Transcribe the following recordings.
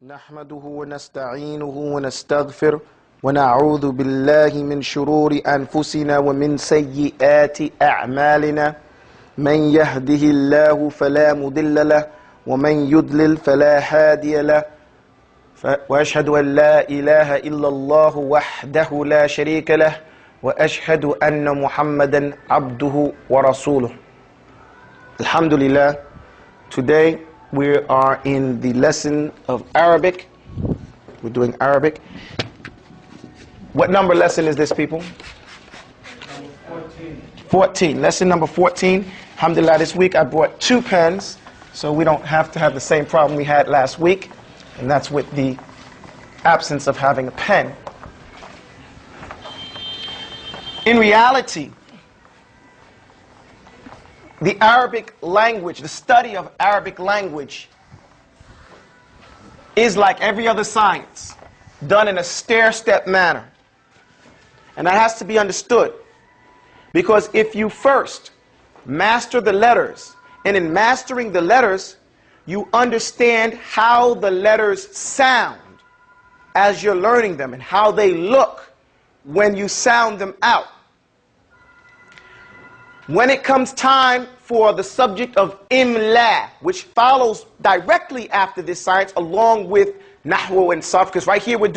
نحمده ونستعينه ونستغفر ونعوذ بالله من شرور أنفسنا ومن سيئات أعمالنا من يهده الله فلا مضل له ومن يضلل فلا هادي له وأشهد أن لا إله إلا الله وحده لا شريك له وأشهد أن محمدا عبده ورسوله. Alhamdulillah, today we are in the lesson of Arabic. We're doing Arabic. What number lesson is this, people? 14. Lesson number 14. Alhamdulillah, this week I brought 2 pens, so we don't have to have the same problem we had last week, and that's with the absence of having a pen. In reality, the Arabic language, the study of Arabic language, is like every other science, done in a stair-step manner. And that has to be understood. Because if you first master the letters, and in mastering the letters, you understand how the letters sound as you're learning them, and how they look when you sound them out. When it comes time for the subject of imla, which follows directly after this science along with nahwu and sarf, because right here we're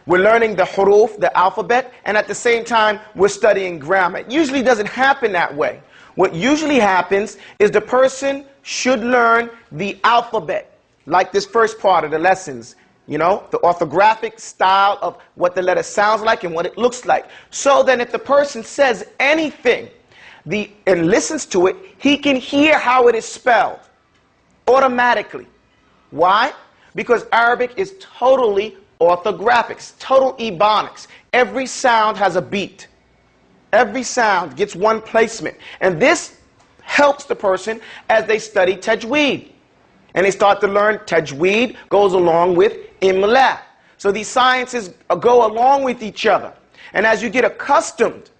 learning the huruf, the alphabet, and at the same time we're studying grammar. It usually doesn't happen that way. What usually happens is the person should learn the alphabet, like this first part of the lessons, you know, the orthographic style of what the letter sounds like and what it looks like. So then if the person says anything and listens to it, he can hear how it is spelled automatically. Why? Because Arabic is totally orthographics, total ebonics. Every sound has a beat. Every sound gets one placement. And this helps the person as they study tajweed. And they start to learn tajweed goes along with imla. So these sciences go along with each other. And as you get accustomed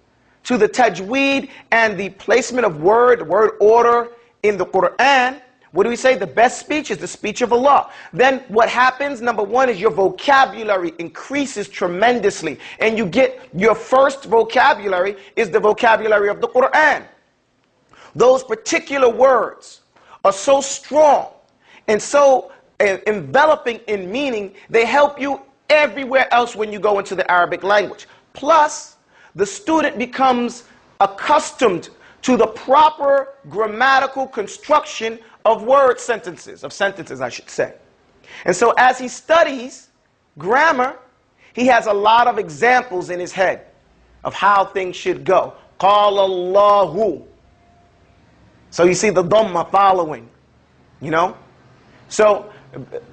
to the tajweed and the placement of word order in the Quran, what do we say? The best speech is the speech of Allah. Then what happens, number one, is your vocabulary increases tremendously. And you get your first vocabulary is the vocabulary of the Quran. Those particular words are so strong and so enveloping in meaning, they help you everywhere else when you go into the Arabic language. Plus, the student becomes accustomed to the proper grammatical construction of sentences I should say. And so as he studies grammar, he has a lot of examples in his head of how things should go. Qala Allahu. So you see the dhamma following, you know? So,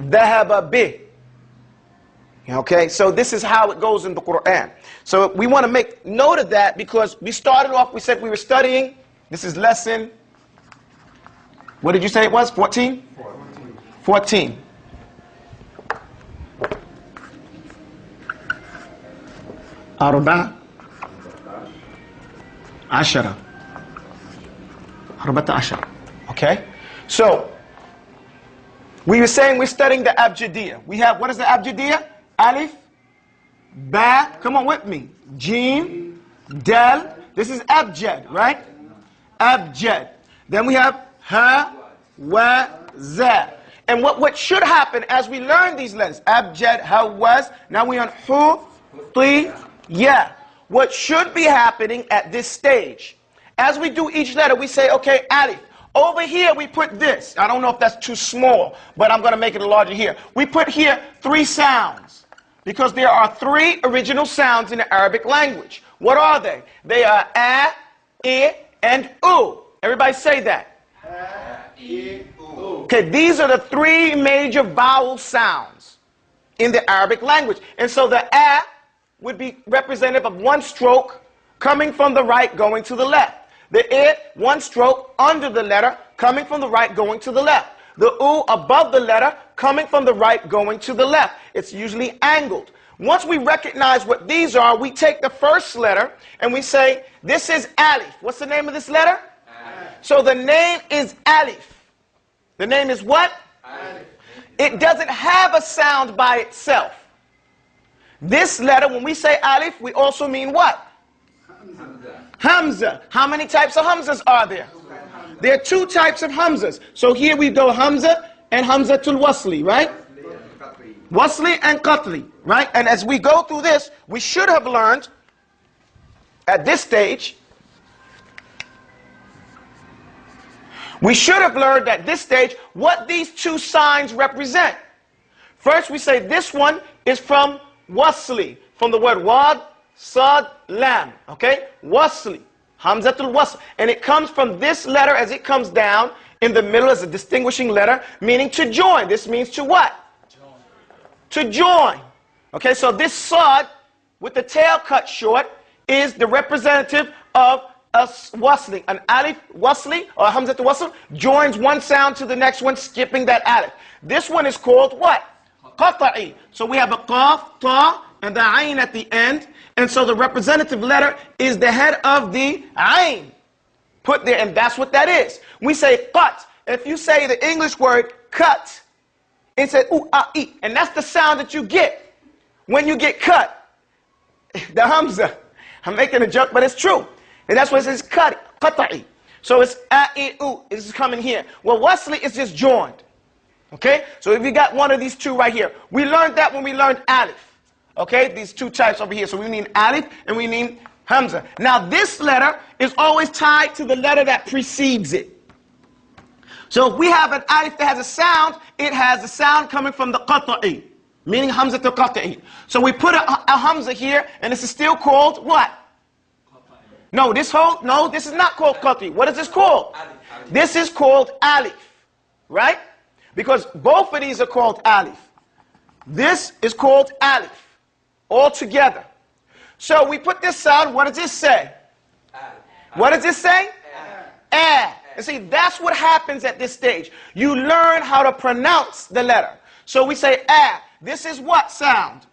dhahaba bih. Okay, so this is how it goes in the Quran. So we want to make note of that because we started off, we said we were studying, this is lesson, what did you say it was, 14? 14. Arba Ashara. Arbata Ashara. Okay, so we were saying we're studying the abjadiyya. We have, what is the abjadiyya? Alif, Ba, come on with me. Jim, Dal, this is abjad, right? Abjad. Then we have Ha, Wa, Za. And what should happen as we learn these letters, abjad, Ha, Was, now we're on Hu, Ti, Ya. What should be happening at this stage, as we do each letter, we say, okay, Alif. Over here we put this. I don't know if that's too small, but I'm going to make it larger here. We put here 3 sounds. Because there are 3 original sounds in the Arabic language. What are they? They are a, I, and u. Everybody say that. A, I, u. Okay, these are the 3 major vowel sounds in the Arabic language. And so the a would be representative of 1 stroke coming from the right going to the left. The I, 1 stroke under the letter coming from the right going to the left. The u above the letter coming from the right going to the left. It's usually angled. Once we recognize what these are, we take the first letter and we say, this is Alif. What's the name of this letter? Alif. So the name is Alif. The name is what? Alif. it doesn't have a sound by itself. This letter, when we say alif, we also mean what? Hamza. How many types of hamzas are there? There are two types of hamzas. So here we go hamza and hamzatul wasli, right? Wasli and qatli, right? And as we go through this, we should have learned at this stage, what these two signs represent. First, we say this one is from wasli, from the word wad, sad, lam. Okay? Wasli. Hamzatul wasl. And it comes from this letter as it comes down in the middle as a distinguishing letter, meaning to join. This means to what? To join. Okay, so this sad with the tail cut short is the representative of a wasli. An alif wasli or hamzatul wasl joins one sound to the next one, skipping that alif. This one is called what? Qata'i. So we have a qaf, ta, and the ayn at the end. And so the representative letter is the head of the ayn. Put there, and that's what that is. We say qat. If you say the English word cut, it says u-a-i. And that's the sound that you get when you get cut. The hamza. I'm making a joke, but it's true. And that's what it says qata'i. So it's a-i-u. It's coming here. Well, wasli is just joined. Okay? So if you got one of these two right here, we learned that when we learned alif. Okay? These two types over here. So we mean alif and we mean hamza. Now this letter is always tied to the letter that precedes it. So if we have an alif that has a sound, it has a sound coming from the qata'i, meaning hamza to qata'i. So we put a hamza here, and this is still called what? No, this is not called qata'i. What is this called? This is called alif, right? Because both of these are called alif. This is called alif, all together. So we put this sound, what does this say? What does this say? And see, that's what happens at this stage. You learn how to pronounce the letter. So we say a. This is what sound?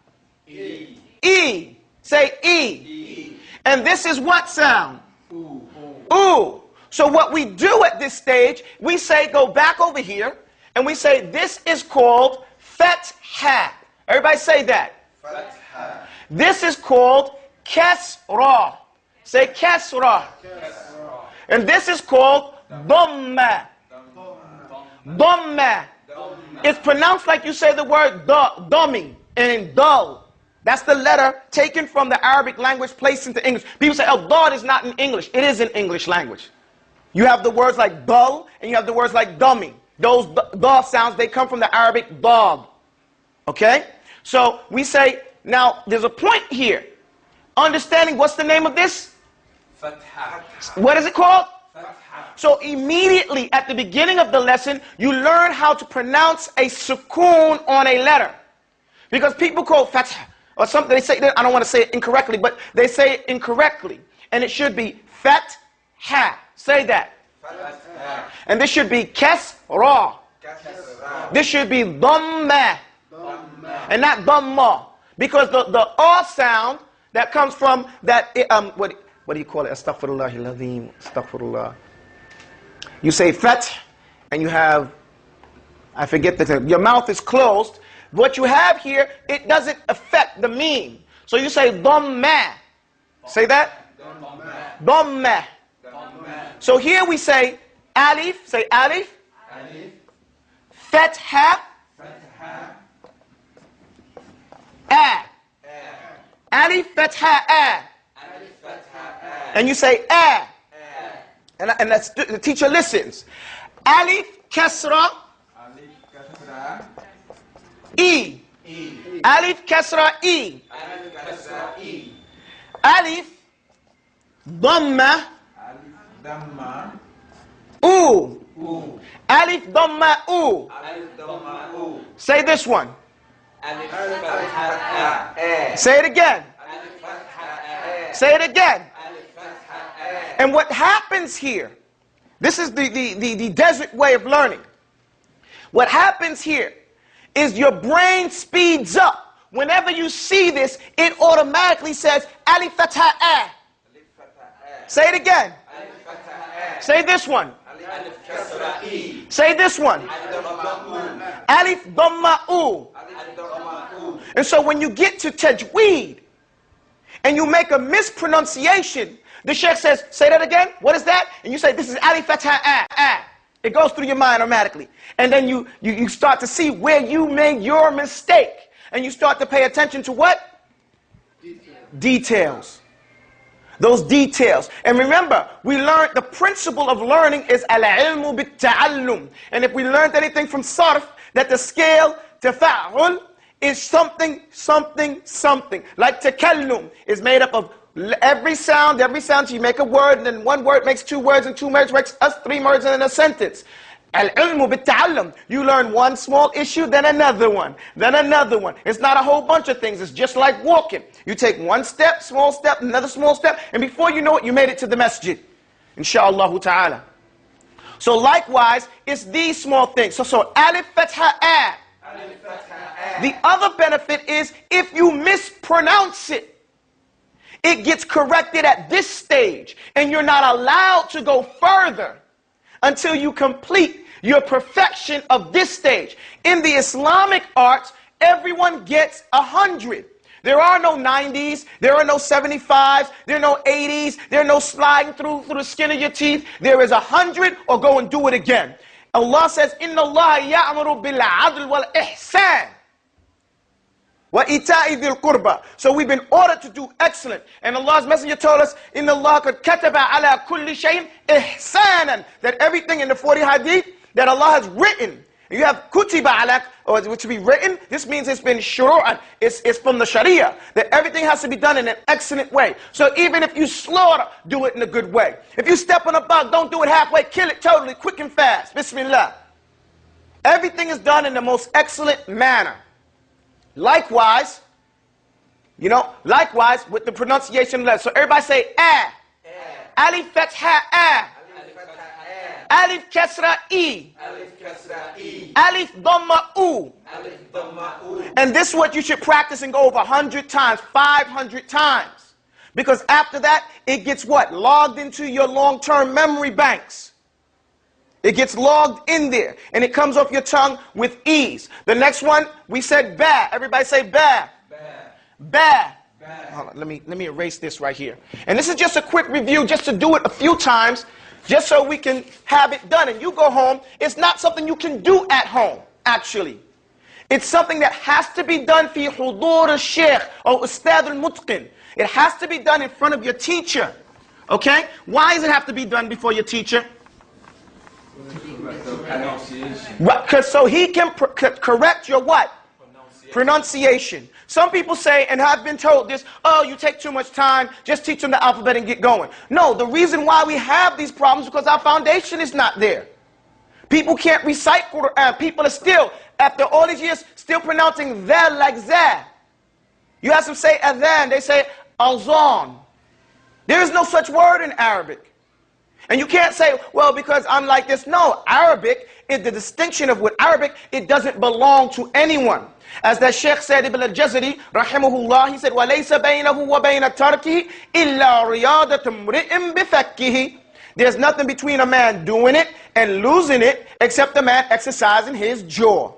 E. E. Say E. E. And this is what sound? Ooh. Ooh. So what we do at this stage, we say, go back over here, and we say, this is called fatha. Everybody say that. Fatha. This is called kasra. Say kasra. And this is called dhamma. Dhamma. It's pronounced like you say the word dummy and dull. That's the letter taken from the Arabic language placed into English. People say, oh, dad is not in English. It is in English language. You have the words like dull and you have the words like dummy. Those dad sounds, they come from the Arabic dog. Okay? So we say, now there's a point here. Understanding what's the name of this? Fatha. What is it called? Fatha. So immediately at the beginning of the lesson, you learn how to pronounce a sukoon on a letter. Because people call fatha or something, they say, I don't want to say it incorrectly, but they say it incorrectly. And it should be fatha. Say that. Fatha. And this should be kasra. This should be dhamma. And not dhamma. Because the R sound that comes from that, what do you call it? Astaghfirullah al-azim, astaghfirullah. You say fath, and you have, I forget the term, your mouth is closed. What you have here, it doesn't affect the mean. So you say dhamma. Say that? Dhamma. So here we say alif, say alif. Alif. Fatha. A. Alif, fatha, a. And you say a. And the teacher listens. Alif, kasra. E. Alif, kasra, E. Alif, dhamma. U. Alif, dhamma, U. Say this one. Say it again. Say it again. And what happens here, this is the desert way of learning. What happens here is your brain speeds up. Whenever you see this, it automatically says alif fatha a. Say it again. Say this one. Say this one. Alif Dhamma U. And so when you get to tajweed and you make a mispronunciation, the sheikh says, say that again. What is that? And you say, this is Alif Fatha A. It goes through your mind automatically. And then you start to see where you made your mistake. And you start to pay attention to what? Details. Those details. And remember, we learned the principle of learning is al-ilmu bit-ta'allum. And if we learned anything from sarf, that the scale tafa'ul is something, something, something. Like takallum is made up of every sound, you make a word, and then one word makes two words, and two words makes us three words in a sentence. Al-ilmu bit-ta'allum. You learn one small issue, then another one, then another one. It's not a whole bunch of things. It's just like walking. You take one step, small step, another small step, and before you know it, you made it to the masjid. Insha'Allah ta'ala. So likewise, it's these small things. So alif fatha a. The other benefit is if you mispronounce it, it gets corrected at this stage, and you're not allowed to go further until you complete your perfection of this stage. In the Islamic arts, everyone gets 100. There are no 90s, there are no 75s, there are no 80s, there are no sliding through the skin of your teeth. There is 100, or go and do it again. Allah says, Inna Allah ya'muru bil 'adl wal ihsan wa ita'i dhil qurba. So we've been ordered to do excellent. And Allah's messenger told us, Inna Allah qad kataba ala kulli shay'in ihsanan. That everything in the 40 hadith that Allah has written, you have kutiba alak, or which to be written, this means it's been shuru'an, it's from the sharia, that everything has to be done in an excellent way. So even if you slaughter, do it in a good way. If you step on a bug, don't do it halfway, kill it totally, quick and fast. Bismillah. Everything is done in the most excellent manner. Likewise, likewise with the pronunciation of letters. So everybody say a. Alif fatha a. Alif kasra E. Alif dhamma U. And this is what you should practice and go over 100 times, 500 times. Because after that, it gets what? Logged into your long-term memory banks. It gets logged in there, and it comes off your tongue with ease. The next one, we said ba. Everybody say ba. Ba. Hold on, let me erase this right here. And this is just a quick review, just to do it a few times, just so we can have it done. And you go home, it's not something you can do at home, actually. It's something that has to be done fi hudur al-sheikh or ustad al-mutqin. It has to be done in front of your teacher. Okay? Why does it have to be done before your teacher? Because so he can correct your what? Pronunciation. Some people say, and I've been told this, oh, you take too much time, just teach them the alphabet and get going. No, the reason why we have these problems is because our foundation is not there. People can't recite Quran. People are still, after all these years, still pronouncing that like that. You have them say adhan, they say azan. There is no such word in Arabic. And you can't say, well, because I'm like this. No, Arabic is the distinction of what Arabic, it doesn't belong to anyone. As that Sheikh said, Ibn al-Jazari, rahimahullah, he said, وَلَيْسَ بَيْنَهُ وَبَيْنَ تَرْكِهِ إِلَّا رِيَاضَةُ امْرِئٍ بِفَكِّهِ. There's nothing between a man doing it and losing it except a man exercising his jaw.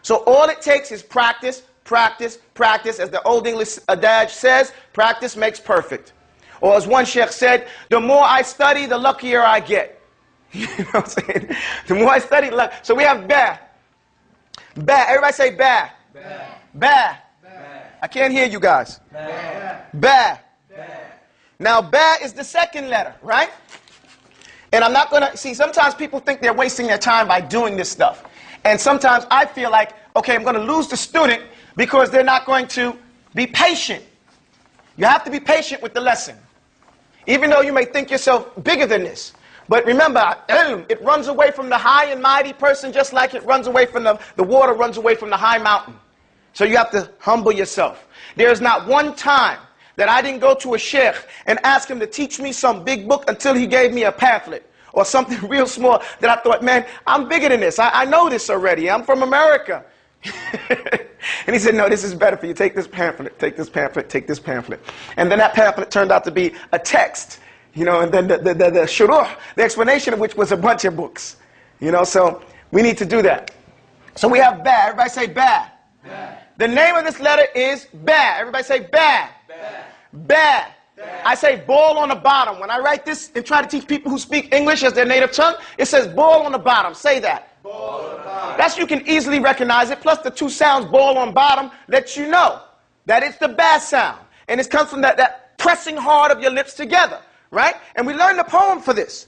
So all it takes is practice, practice, practice. As the old English adage says, practice makes perfect. Or as one sheikh said, the more I study, the luckier I get. You know what I'm saying? The more I study, luck. So we have ba. Ba. Everybody say ba. Ba. Ba. I can't hear you guys. Ba. Ba. Now ba is the second letter, right? And I'm not going to, see, sometimes people think they're wasting their time by doing this stuff. And sometimes I feel like, okay, I'm going to lose the student because they're not going to be patient. You have to be patient with the lesson. Even though you may think yourself bigger than this. But remember, it runs away from the high and mighty person just like it runs away from the water runs away from the high mountain. So you have to humble yourself. There's not one time that I didn't go to a sheikh and ask him to teach me some big book until he gave me a pamphlet or something real small that I thought, man, I'm bigger than this. I know this already. I'm from America. And he said, no, this is better for you. Take this pamphlet, take this pamphlet, take this pamphlet. And then that pamphlet turned out to be a text. You know, and then the shuruh, the explanation of which was a bunch of books. You know, so we need to do that. So we have ba. Everybody say ba. Ba. The name of this letter is ba. Everybody say ba. Ba. Ba. I say ball on the bottom. When I write this and try to teach people who speak English as their native tongue, it says ball on the bottom. Say that. Ball on the bottom. That's, you can easily recognize it. Plus the two sounds, ball on bottom, let you know that it's the ba sound. And it comes from that pressing hard of your lips together. Right? And we learned the poem for this.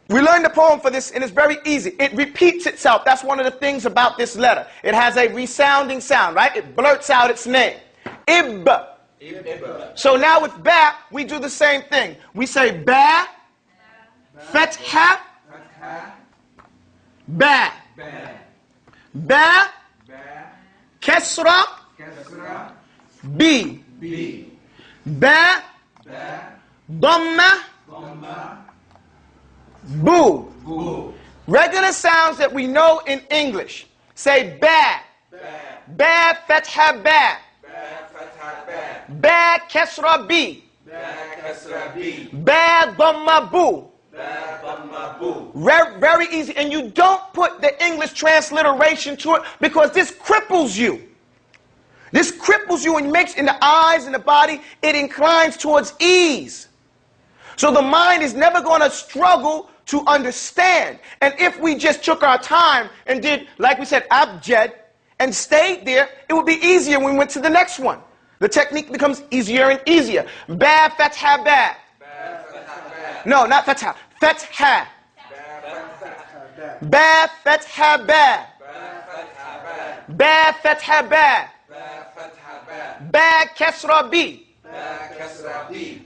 We learned the poem for this, and it's very easy. It repeats itself. That's one of the things about this letter. It has a resounding sound, right? It blurts out its name. Ib. So now with ba, we do the same thing. We say ba, fatha, ba, ba, kasra, b, ba, dhamma, boo. Regular sounds that we know in English. Say ba, ba, fatha, ba. Ba kasra b. Ba dhamma boo. Very easy. And you don't put the English transliteration to it because this cripples you. This cripples you and makes in the eyes and the body, it inclines towards ease. So the mind is never going to struggle to understand. And if we just took our time and did, like we said, abjad, and stayed there, it would be easier when we went to the next one. The technique becomes easier and easier. Ba, fatha, ba. No, not fatha. Fatha. Ba, fatha, ba. Ba, fatha, ba. Ba, kasra, b.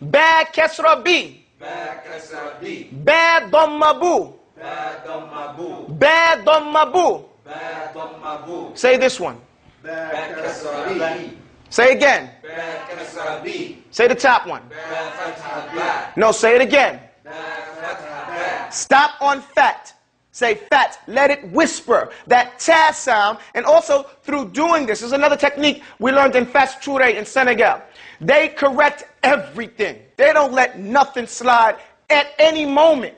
Ba, kasra, b. Ba, dhamma, boo. Ba, dhamma, boo. Say this one. Say again. Say the top one. No, say it again. Stop on fat. Say fat. Let it whisper. That ta sound. And also through doing this is another technique we learned in Fast Toure in Senegal. They correct everything. They don't let nothing slide at any moment.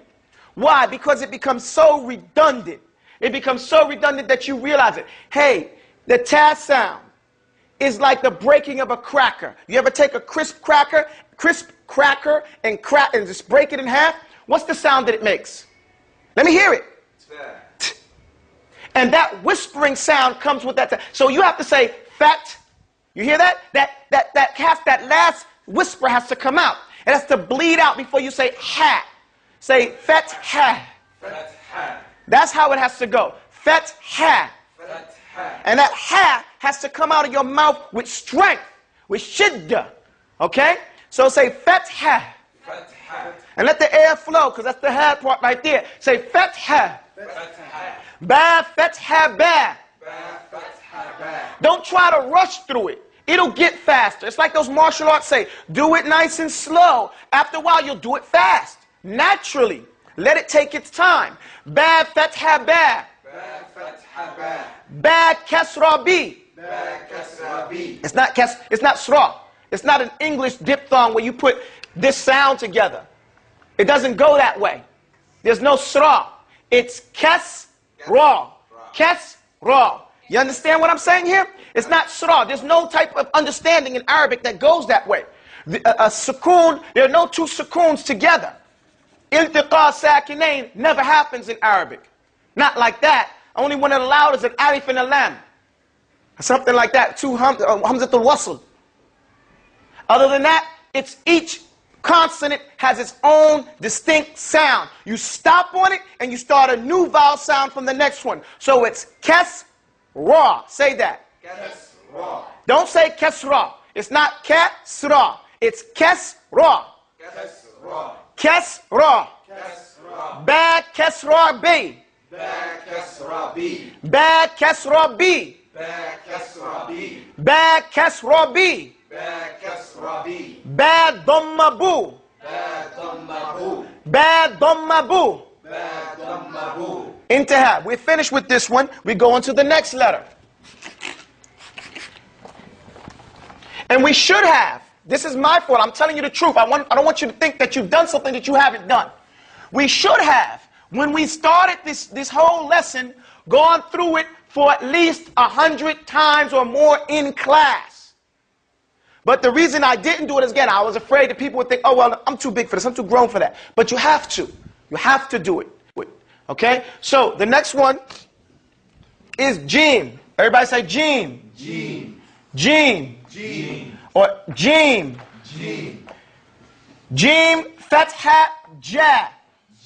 Why? Because it becomes so redundant. It becomes so redundant that you realize it. Hey, the ta sound is like the breaking of a cracker. You ever take a crisp cracker and just break it in half? What's the sound that it makes? Let me hear it. And that whispering sound comes with that. So you have to say fat. You hear that? That last whisper has to come out. It has to bleed out before you say ha. Say fat ha. That's how it has to go. Fat ha. And that ha has to come out of your mouth with strength, with shiddah. Okay? So say fatha. And let the air flow, because that's the ha part right there. Say fatha. Ba fatha ba. Don't try to rush through it. It'll get faster. It's like those martial arts say, do it nice and slow. After a while, you'll do it fast. Naturally. Let it take its time. Ba fatha ba. Ba kasra b. It's not sra. It's not an English diphthong where you put this sound together. It doesn't go that way. There's no sra. It's kes ra. Kes ra. You understand what I'm saying here? It's not sra. There's no type of understanding in Arabic that goes that way. A sukoon, there are no two sukoons together. Iltiqa sakinain never happens in Arabic. Not like that. Only when it allowed is an alif and a lam. Something like that. Two hamzatul wasl. Other than that, it's each consonant has its own distinct sound. You stop on it and you start a new vowel sound from the next one. So it's kes ra. Say that. Kes ra. Don't say kes ra. It's not kesra. It's kes ra. Kes ra. Kes ra. Ba kesra b. Ba kasra b. Ba kasra b. Ba kasra b. Ba kasra b. Ba kasra b. Ba dhamma boo. Ba dhamma boo. Ba dhamma boo. Ba dhamma boo. Intaha. We're finished with this one. We go on to the next letter. And we should have This is my fault. I'm telling you the truth. I don't want you to think that you've done something that you haven't done. We should have, when we started this whole lesson, gone through it for at least 100 times or more in class. But the reason I didn't do it is, again, I was afraid that people would think, oh, well, I'm too big for this. I'm too grown for that. But you have to. You have to do it. Okay? So the next one is Jim. Everybody say Jim. Jim. Jim. Jim. Or Jim. Jim. Jim Fatha Ja.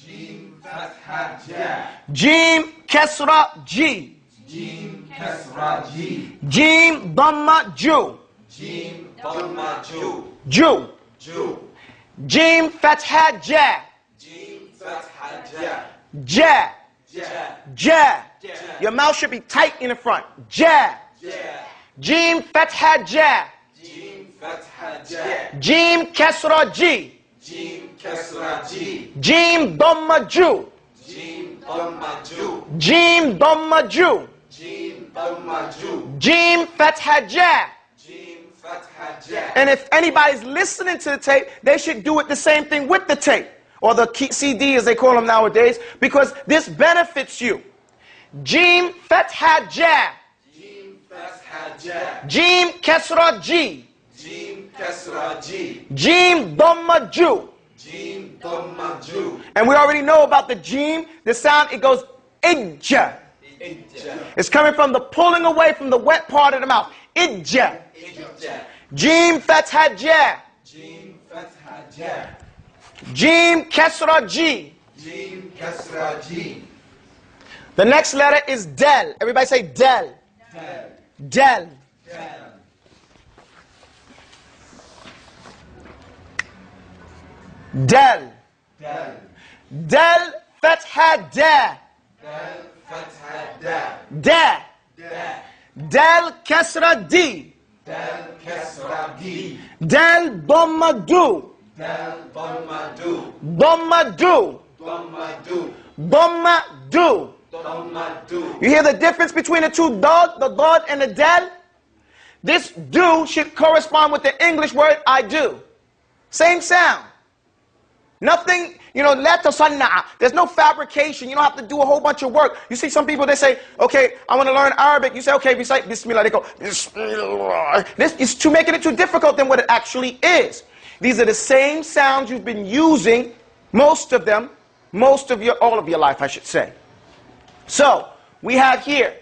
Jim Fatha Ja. Jim Kesra G. Jim Kasra G. Jim Dhamma Ju. Jim Dhamma Ju. Ju. Ju. Jim Fatha Ja. Jim Fatha Ja. Ja. Ja. Ja. Ja. Your mouth should be tight in the front. Ja. Ja. Jim Fatha Ja. Jim Fatha Ja. Jim Kesra G. Jim Kasra G. Jim Dhamma Ju. Jim Dhamma Ju. Jim Dhamma Ju. Jim Dhamma Ju. Jim Fatha Ja. Jim Fatha Ja. And if anybody's listening to the tape, they should do it the same thing with the tape. Or the CD as they call them nowadays. Because this benefits you. Jim Fatha Ja. Jim Fatha Ja. Jim Kesra G. Jim Kasra G. Jim Dhamma Ju. Jim Dhamma Ju. And we already know about the Jim. The sound, it goes Ijja. Ijja. It's coming from the pulling away from the wet part of the mouth. Ijja. Ijja. Jim Fatha Ja. Jim Fatha Ja. Jim Kesra G. Jim Kasra G. The next letter is Del. Everybody say Del. Del. Del. Del. Del. Del. Del Fatha Da. Del Fatha Da. Da. Da. Del Kesra D. Del Kasra D. Del Dhamma Du. Del Dhamma Du. Dhamma Du. Dhamma Du. Dhamma Du. Dhamma Du. You hear the difference between the two dod, the dod and the del? This do should correspond with the English word I do. Same sound. Nothing, la tasanna'a. There's no fabrication. You don't have to do a whole bunch of work. You see some people, they say, okay, I want to learn Arabic. You say, okay, recite Bismillah. They go, Bismillah. This is making it too difficult than what it actually is. These are the same sounds you've been using, most of them, all of your life, I should say. So, we have here,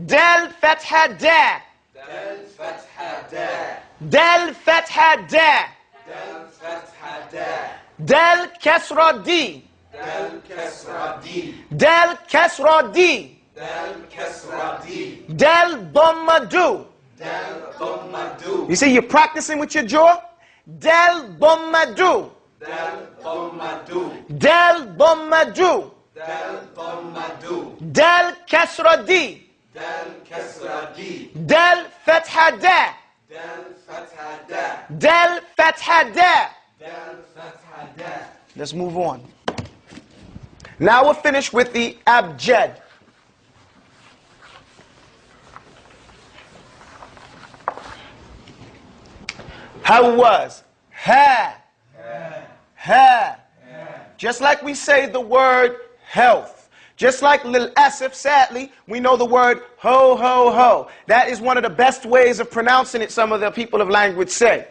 Del Fatha Da. Del Fatha Da. Del Fatha Da. Del Fatha Da. Del Kesra D. Del Kasra D. Del Kesra D. Del Kasra D. Del Dhamma Du. Del Dhamma Du. You see, you're practicing with your jaw. Del Dhamma Du. Del Dhamma Du. Del Dhamma Du. Del Dhamma Du. Del Kesra D. Del Kasra D. Del Fatha Da. Del Fatha Da. Del Fatha Da. Del Fatha Da. Let's move on. Now we'll finish with the abjad. How it was? Ha. Ha. Just like we say the word health. Just like Lil Asif, sadly, we know the word ho, ho, ho. That is one of the best ways of pronouncing it, some of the people of language say.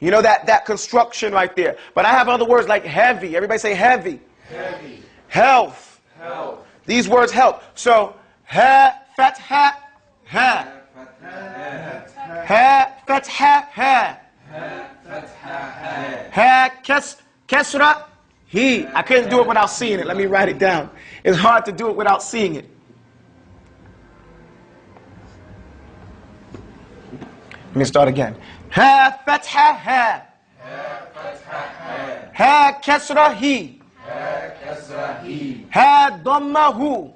You know that construction right there. But I have other words like heavy. Everybody say heavy. Heavy. Health. Health. These words help. So, ha, fatha, ha. Ha, fatha, ha. Ha, kesra, he. I couldn't do it without seeing it. Let me write it down. It's hard to do it without seeing it. Let me start again. Ha, fatha, ha. Ha, kesra, he. Ha, dhamma, hu.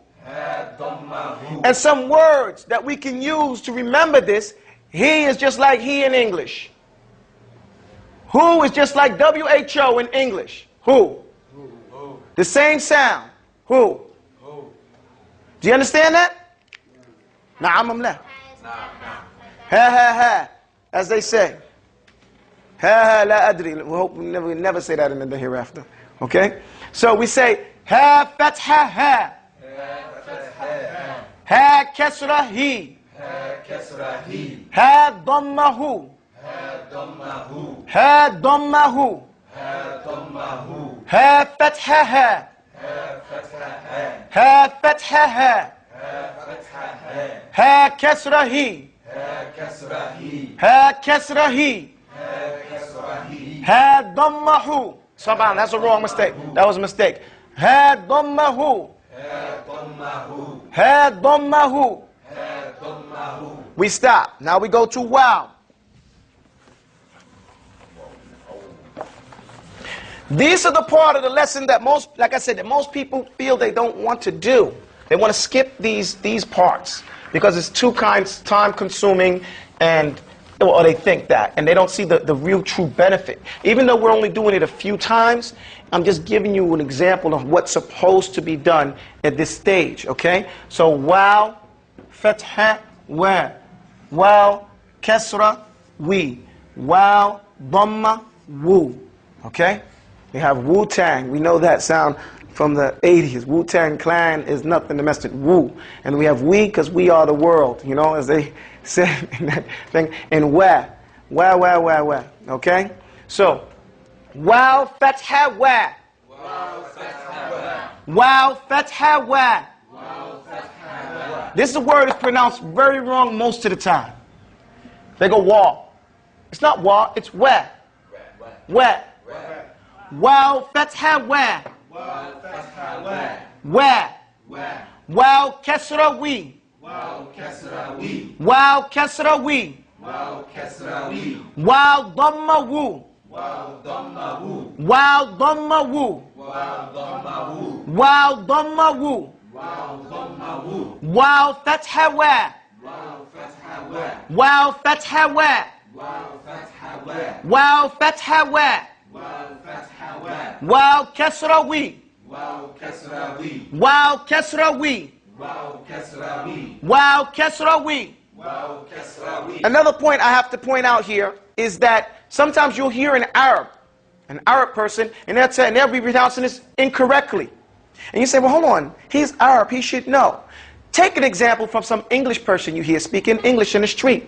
And some words that we can use to remember this. He is just like he in English. Who is just like WHO in English. Who? The same sound. Who? Do you understand that? Na'am am la. Ha ha ha. As they say. Ha la adri. We hope we never say that in the hereafter. Okay? So we say ha fatha ha. Ha kasra hi. Ha dhamma hu. Ha dhamma hu. Ha fatha ha. Ha fatha ha. Ha kasra hi. Ha kasra hi. Ha dhamma hu. Saban, that's a wrong mistake. That was a mistake. Ha dhamma hu. Ha dhamma hu. We stop. Now we go to wow. These are the part of the lesson that most, like I said, that most people feel they don't want to do. They want to skip these parts because it's too time consuming, and or they think that, and they don't see the real true benefit. Even though we're only doing it a few times, I'm just giving you an example of what's supposed to be done at this stage, okay? So wow, fatha, wa, wow, kasra, we, wow, dhamma, wu, okay? We have Wu-Tang. We know that sound from the 80s. Wu-Tang Clan is nothing to mess with Wu. And we have we because we are the world, you know, as they said in that thing. And wa. Okay? So, wow, fatha, wa. Wow, fatha, wa. This word is pronounced very wrong most of the time. They go wa. It's not wa, it's wa. Wa. Wow, fatha, wa. Wa. Wow, kasra, we. Wow, kasra, we. Wow, dhamma, wu. Wow, dhamma, wu. Wow, dhamma, wu. Wow, fatha, wa. Wow, fatha, wa. Wow, fatha, wa. Wow, kasra, we. Wow, kasra, we. Wow, kasra, we. Another point I have to point out here is that sometimes you'll hear an Arab person, and they'll be pronouncing this incorrectly. And you say, well, hold on, he's Arab, he should know. Take an example from some English person you hear speaking English in the street.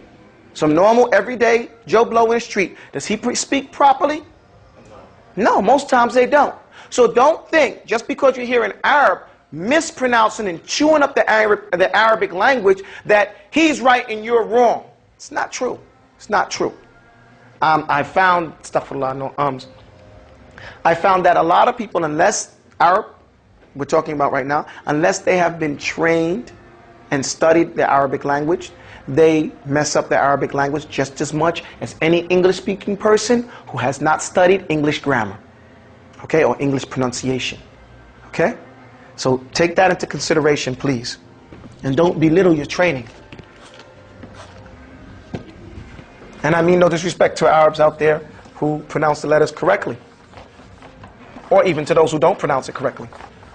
Some normal, everyday Joe Blow in the street. Does he speak properly? No, most times they don't. So don't think, just because you hear an Arab mispronouncing and chewing up the Arabic language, that he's right and you're wrong. It's not true. It's not true. I found, astaghfirullah, no ums. I found that a lot of people, unless Arab, we're talking about right now, unless they have been trained and studied the Arabic language, they mess up the Arabic language just as much as any English-speaking person who has not studied English grammar, okay, or English pronunciation, okay? So take that into consideration, please, and don't belittle your training. And I mean no disrespect to Arabs out there who pronounce the letters correctly, or even to those who don't pronounce it correctly.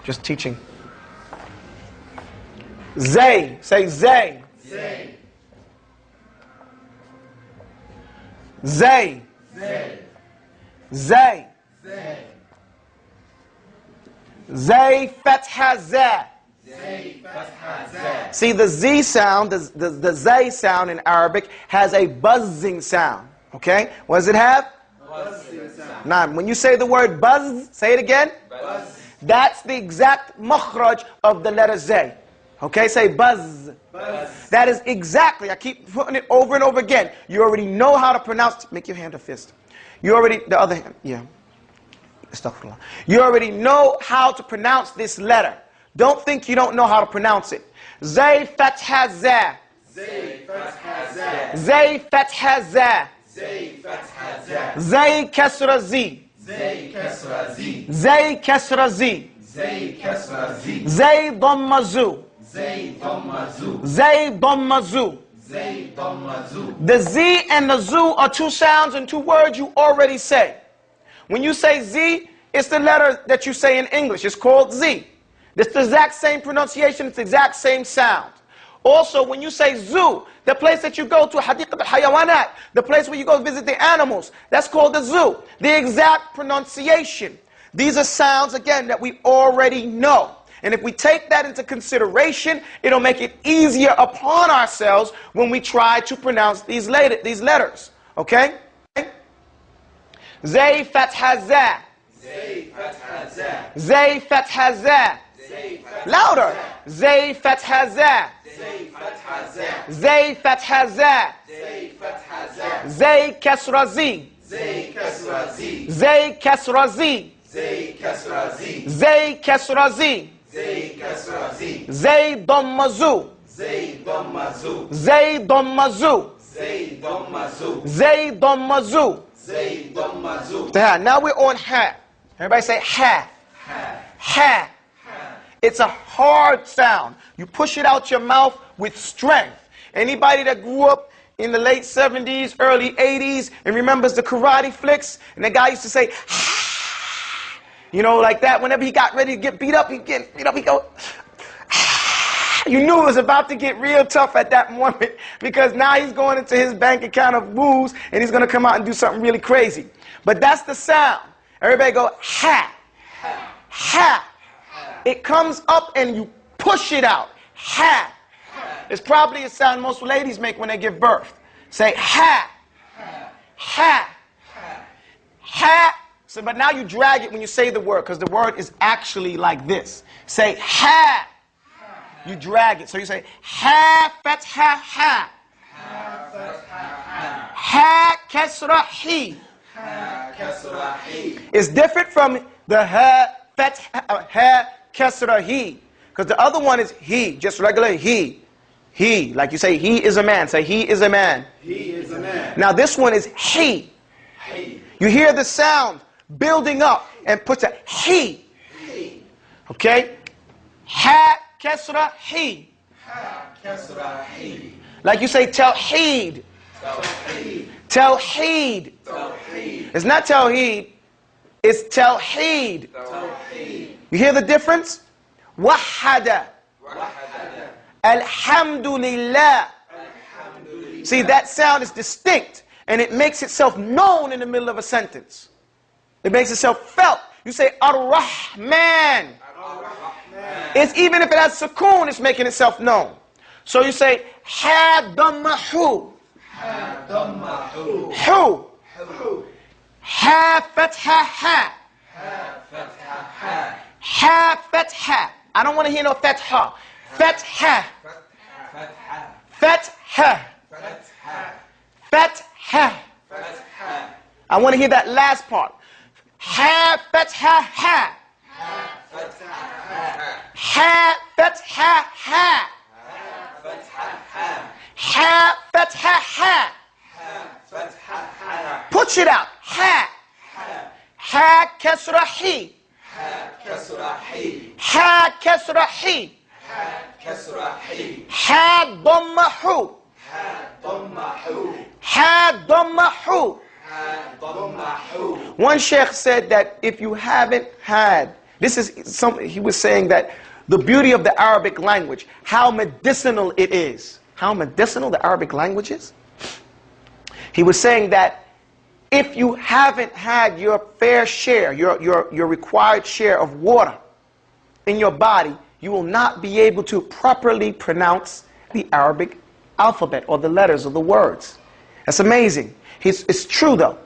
Just teaching. Zay, say zay. Zay. Zay. Zay. Zay. Zay. Zay fatha za. Zay fatha za. See, the Z sound, the Zay sound in Arabic has a buzzing sound. Okay? What does it have? Buzzing sound. Now, when you say the word buzz, say it again. Buzz. That's the exact makhraj of the letter Zay. Okay? Say buzz. Buzz. That is exactly, I keep putting it over and over again. You already know how to pronounce, make your hand a fist. You already, the other hand, yeah. Astaghfirullah. You already know how to pronounce this letter. Don't think you don't know how to pronounce it. Zay fatha za. Zay fatha za. Zay fatha za. Zay fatha za. Zay kasra z. Zay kasra z. Zay kasra z. Zay kasra z. Zay dhamma zu. Zay dhamma zu. Zay dhamma zu. Zay dhamma zu. The Z and the Zu are two sounds and two words you already say. When you say Z, it's the letter that you say in English. It's called Z. It's the exact same pronunciation. It's the exact same sound. Also, when you say zoo, the place that you go to, Hadiqat al-Hayawanat, the place where you go visit the animals, that's called the zoo. The exact pronunciation. These are sounds, again, that we already know. And if we take that into consideration, it'll make it easier upon ourselves when we try to pronounce these letters. Okay? Zay fatha za. Zay fatha za. Zay fatha za. Louder. Zay fatha za. Zay fatha za. Zay fatha za. Zay fatha za. Zay kasra zi. Zay kasra zi. Zay kasra zi. Zay kasra zi. Zay kasra zi. Zay kasra zi. Zay dhamma zu. Zay dhamma zu. Zay dhamma zu. Zay dhamma zu. Zay dhamma zu. Zay dhamma zu. Now we're on ha. Everybody say ha. Ha. Ha. It's a hard sound. You push it out your mouth with strength. Anybody that grew up in the late 70s, early 80s, and remembers the karate flicks, and the guy used to say, you know, like that. Whenever he got ready to get beat up, he'd go, you knew it was about to get real tough at that moment, because now he's going into his bank account of woos, and he's going to come out and do something really crazy. But that's the sound. Everybody go, ha. Ha. It comes up and you push it out. Ha. It's probably a sound most ladies make when they give birth. Say ha. Ha. Ha. So, but now you drag it when you say the word, because the word is actually like this. Say ha. You drag it. So you say ha fatha ha. Ha kasra hi. Ha kasra hi. It's different from the ha fatha ha kasra hi. Because the other one is he, just regular he. He, like you say, he is a man. Say he is a man. He is a man. Now this one is he. He. You hear the sound building up and puts a he. He. Okay? Ha kasra he. Ha kasra hi. Like you say tawheed. Tawheed. Tawheed. Tawheed. It's not tawheed. It's tawheed. Tawheed. You hear the difference? Wahada. Wahada. Alhamdulillah. Alhamdulillah. See, that sound is distinct, and it makes itself known in the middle of a sentence. It makes itself felt. You say Ar-Rahman. Ar-Rahman. It's even if it has sukoon, it's making itself known. So you say Ha Dhamma Hu. Ha dhamma hu. Hu. Hu. Ha Fatha Ha. Ha fatha ha. Ha Fatha. I don't want to hear no Fatha. Fatha. Fatha. Fatha. Fatha. Fatha. Fatha. I want to hear that last part. Ha Fatha Ha. Fatha ha. Ha Fatha Ha. Fatha ha. Ha Fatha Ha. Fatha ha. Push it out. Ha. Ha Kasra Hi. Ha kasra hi. Ha Kasra Hi. Ha kasra hi. Ha Dhamma Hu. Ha dhamma hu. Ha Dhamma Hu. Ha dhamma hu. One sheikh said that if you haven't had, he was saying that the beauty of the Arabic language, how medicinal it is. How medicinal the Arabic language is. He was saying that if you haven't had your fair share, your required share of water in your body, you will not be able to properly pronounce the Arabic alphabet or the letters of the words. That's amazing. It's true though.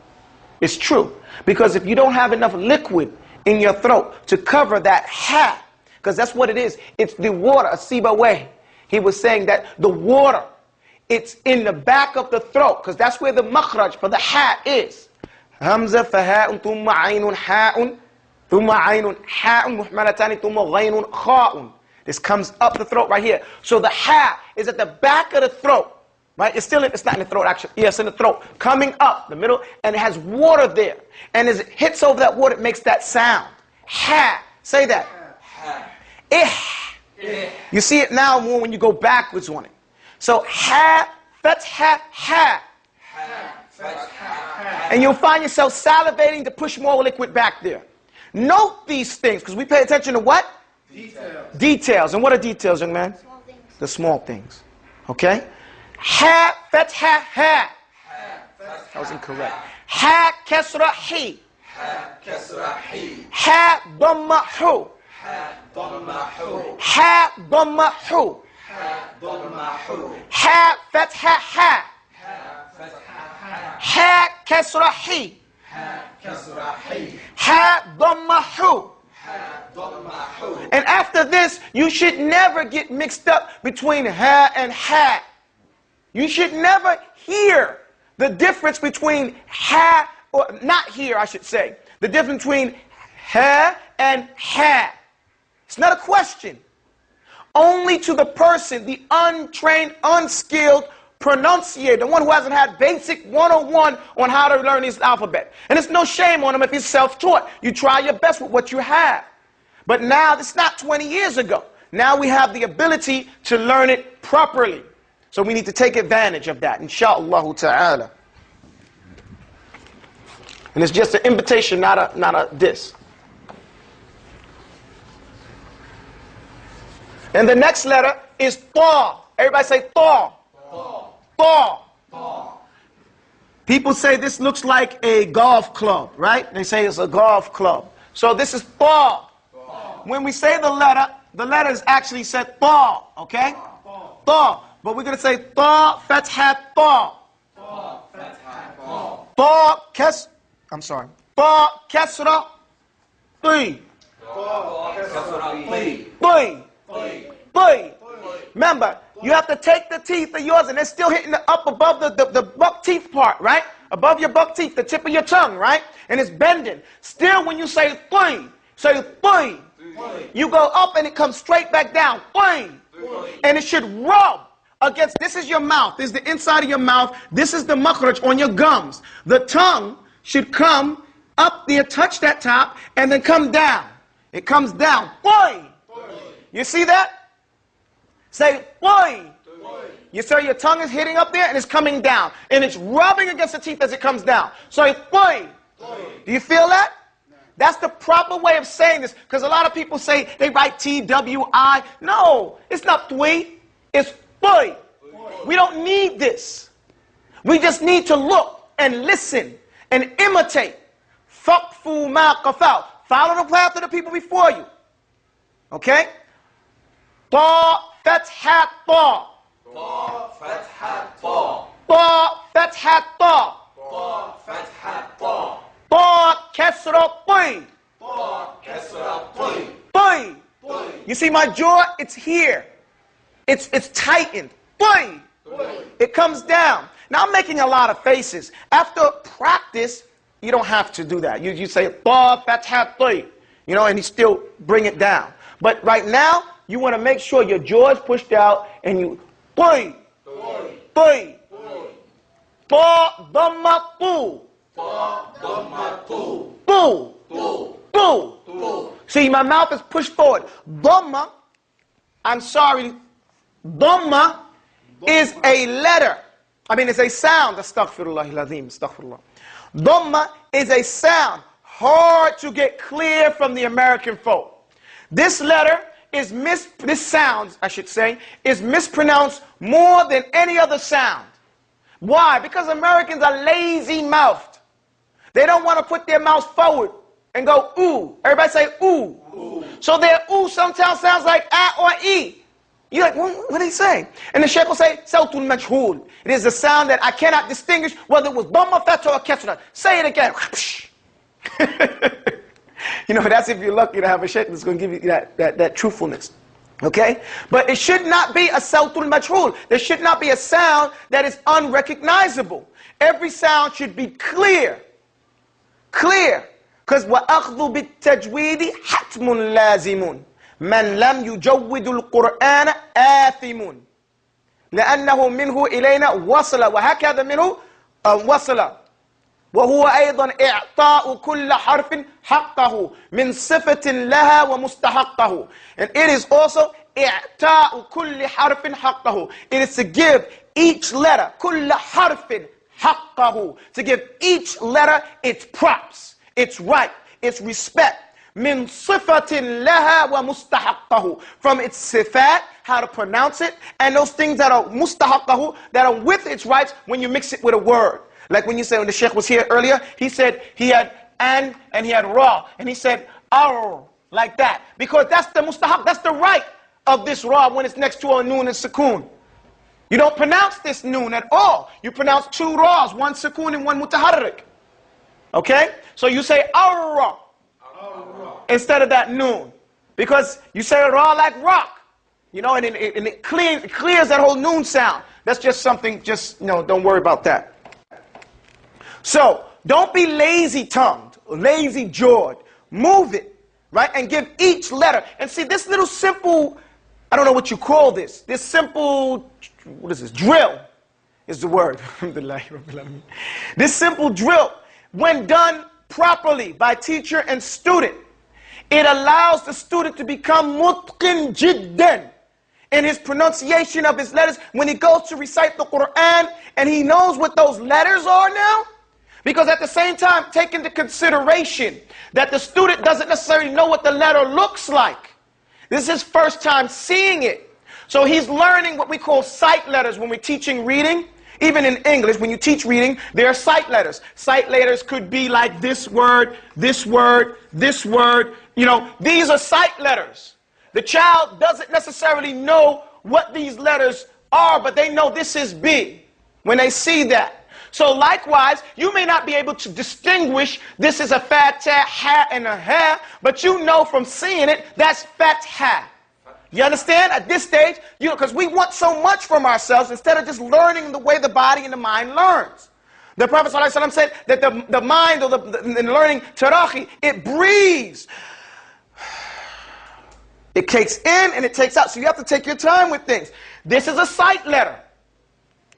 It's true. Because if you don't have enough liquid in your throat to cover that ha, because that's what it is. It's the water, a Siba way. He was saying that the water, it's in the back of the throat, because that's where the makhraj for the ha is. Hamza faha'un thumma aynun ha'un thumma aynun ha'un muhmalatani thumma ghaynun kha'un. This comes up the throat right here. So the ha is at the back of the throat. Right? It's not in the throat actually. Yes, in the throat. Coming up the middle, and it has water there. And as it hits over that water, it makes that sound. Ha. Say that. Ha. Eh. You see it now more when you go backwards on it. So ha, fatha, ha. Fatha ha. And you'll find yourself salivating to push more liquid back there. Note these things, because we pay attention to what? Details. Details. And what are details, young man? Small things. The small things. Okay? Ha, fatha, ha. That was incorrect. Ha, kasra, hi. كسر حي Ha, dhamma, hu. ضم حو Ha, dhamma, hu. ضم حو Ha, fatha, ha. Ha, kasra, hi. كسر حي Ha, dhamma, hu. ضم حو. And after this, you should never get mixed up between ha and ha. You should never hear the difference between ha, or not hear, I should say, the difference between ha and ha. It's not a question. Only to the person, the untrained, unskilled pronunciator, the one who hasn't had basic 101 on how to learn his alphabet. And it's no shame on him if he's self-taught. You try your best with what you have. But now, it's not 20 years ago. Now we have the ability to learn it properly. So we need to take advantage of that, insha'Allah ta'ala. And it's just an invitation, not a diss. And the next letter is ta. Everybody say ta. Ta. People say this looks like a golf club, right? They say it's a golf club. So this is ta. When we say the letter is actually said ta, okay? Ta. But we're going to say ta, fatha, ta. Ta, kes. I'm sorry. Ta, kesra, ti. Ti. Remember, you have to take the teeth of yours and they're still hitting up above the buck teeth part, right? Above your buck teeth, the tip of your tongue, right? And it's bending. Still, when you say ti, say ti. You go up and it comes straight back down. Ti. And it should rub against, this is your mouth, this is the inside of your mouth, this is the makhraj on your gums. The tongue should come up there, touch that top, and then come down. It comes down. Boy! You see that? Say, boy! You see your tongue is hitting up there and it's coming down. And it's rubbing against the teeth as it comes down. So, boy! Do you feel that? That's the proper way of saying this. Because a lot of people say they write T-W-I. No, it's not twi. It's boy. We don't need this. We just need to look and listen and imitate. Faqfu ma qafaw. Follow the path of the people before you. Okay? Ta, fatha, ta. طا فتحة طا Ta, fatha, ta. طا فتحة طا Ta, kasra, ti. طا كسر طي Ti. طي You see my jaw? It's here. It's tightened. Ti. It comes down. Now I'm making a lot of faces. After practice, you don't have to do that. You say ta, fatha, ti. You know, and you still bring it down. But right now, you want to make sure your jaw is pushed out and you ti. Ti. Ta, dhamma, tu. طا ضم طو Tu. طو Tu. طو See, my mouth is pushed forward. Dhamma, I'm sorry, Dhamma is a letter. I mean, it's a sound. Astaghfirullah al-azim, astaghfirullah. Dhamma is a sound. Hard to get clear from the American folk. This letter is this sound, I should say, is mispronounced more than any other sound. Why? Because Americans are lazy-mouthed. They don't want to put their mouth forward and go ooh. Everybody say ooh. Ooh. So their ooh sometimes sounds like ah or e. You're like, what are they saying? And the sheikh will say, Sawtul Majhul. It is a sound that I cannot distinguish whether it was Dhamma, Fatha, or Kasra. Say it again. You know, that's if you're lucky to have a sheikh that's going to give you that truthfulness. Okay? But it should not be a Sawtul Majhul. There should not be a sound that is unrecognizable. Every sound should be clear. Clear. Because وَأَخْذُ بِالتَّجْوِيدِ حَتْمٌ لَازِمٌ مَنْ لَمْ يُجَوِّدُ الْقُرْآنَ آثِمٌ لأنه منه إلينا وصل وهكذا منه وصل وهو أيضا إعطاء كل حرف حقه من صفة لها ومستحقه. And it is also إعطاء كل حرف حقه. It is to give each letter كل حرف حقه, to give each letter its props, its right, its respect. من صفة لها ومستحقه. From its sifat, how to pronounce it, and those things that are mustahaqqahu, that are with its rights when you mix it with a word. Like when you say, when the Sheikh was here earlier, he said he had an and he had ra, and he said ar, like that. Because that's the mustahaq, that's the right of this ra when it's next to a noon and sukoon. You don't pronounce this noon at all. You pronounce two ra's, one sukoon and one mutaharrik. Okay? So you say ar instead of that noon. Because you say ra like rock. You know, and it clears that whole noon sound. That's just something, don't worry about that. So, don't be lazy-tongued, lazy-jawed. Move it, right? And give each letter. And see, this little simple, I don't know what you call this. This simple, what is this? Drill is the word. This simple drill, when done properly by teacher and student, it allows the student to become mutqin jiddan in his pronunciation of his letters when he goes to recite the Quran and he knows what those letters are now. Because at the same time, take into consideration that the student doesn't necessarily know what the letter looks like. This is his first time seeing it. So he's learning what we call sight letters when we're teaching reading. Even in English, when you teach reading, there are sight letters. Sight letters could be like this word, this word, this word. You know, these are sight letters. The child doesn't necessarily know what these letters are, but they know this is B when they see that. So likewise, you may not be able to distinguish this is a fatha, ha, and a ha, but you know from seeing it, that's fatha. You understand? At this stage, because we want so much from ourselves instead of just learning the way the body and the mind learns. The Prophet ﷺ said that the mind, or the learning tarahi, it breathes. It takes in and it takes out. So you have to take your time with things. This is a sight letter.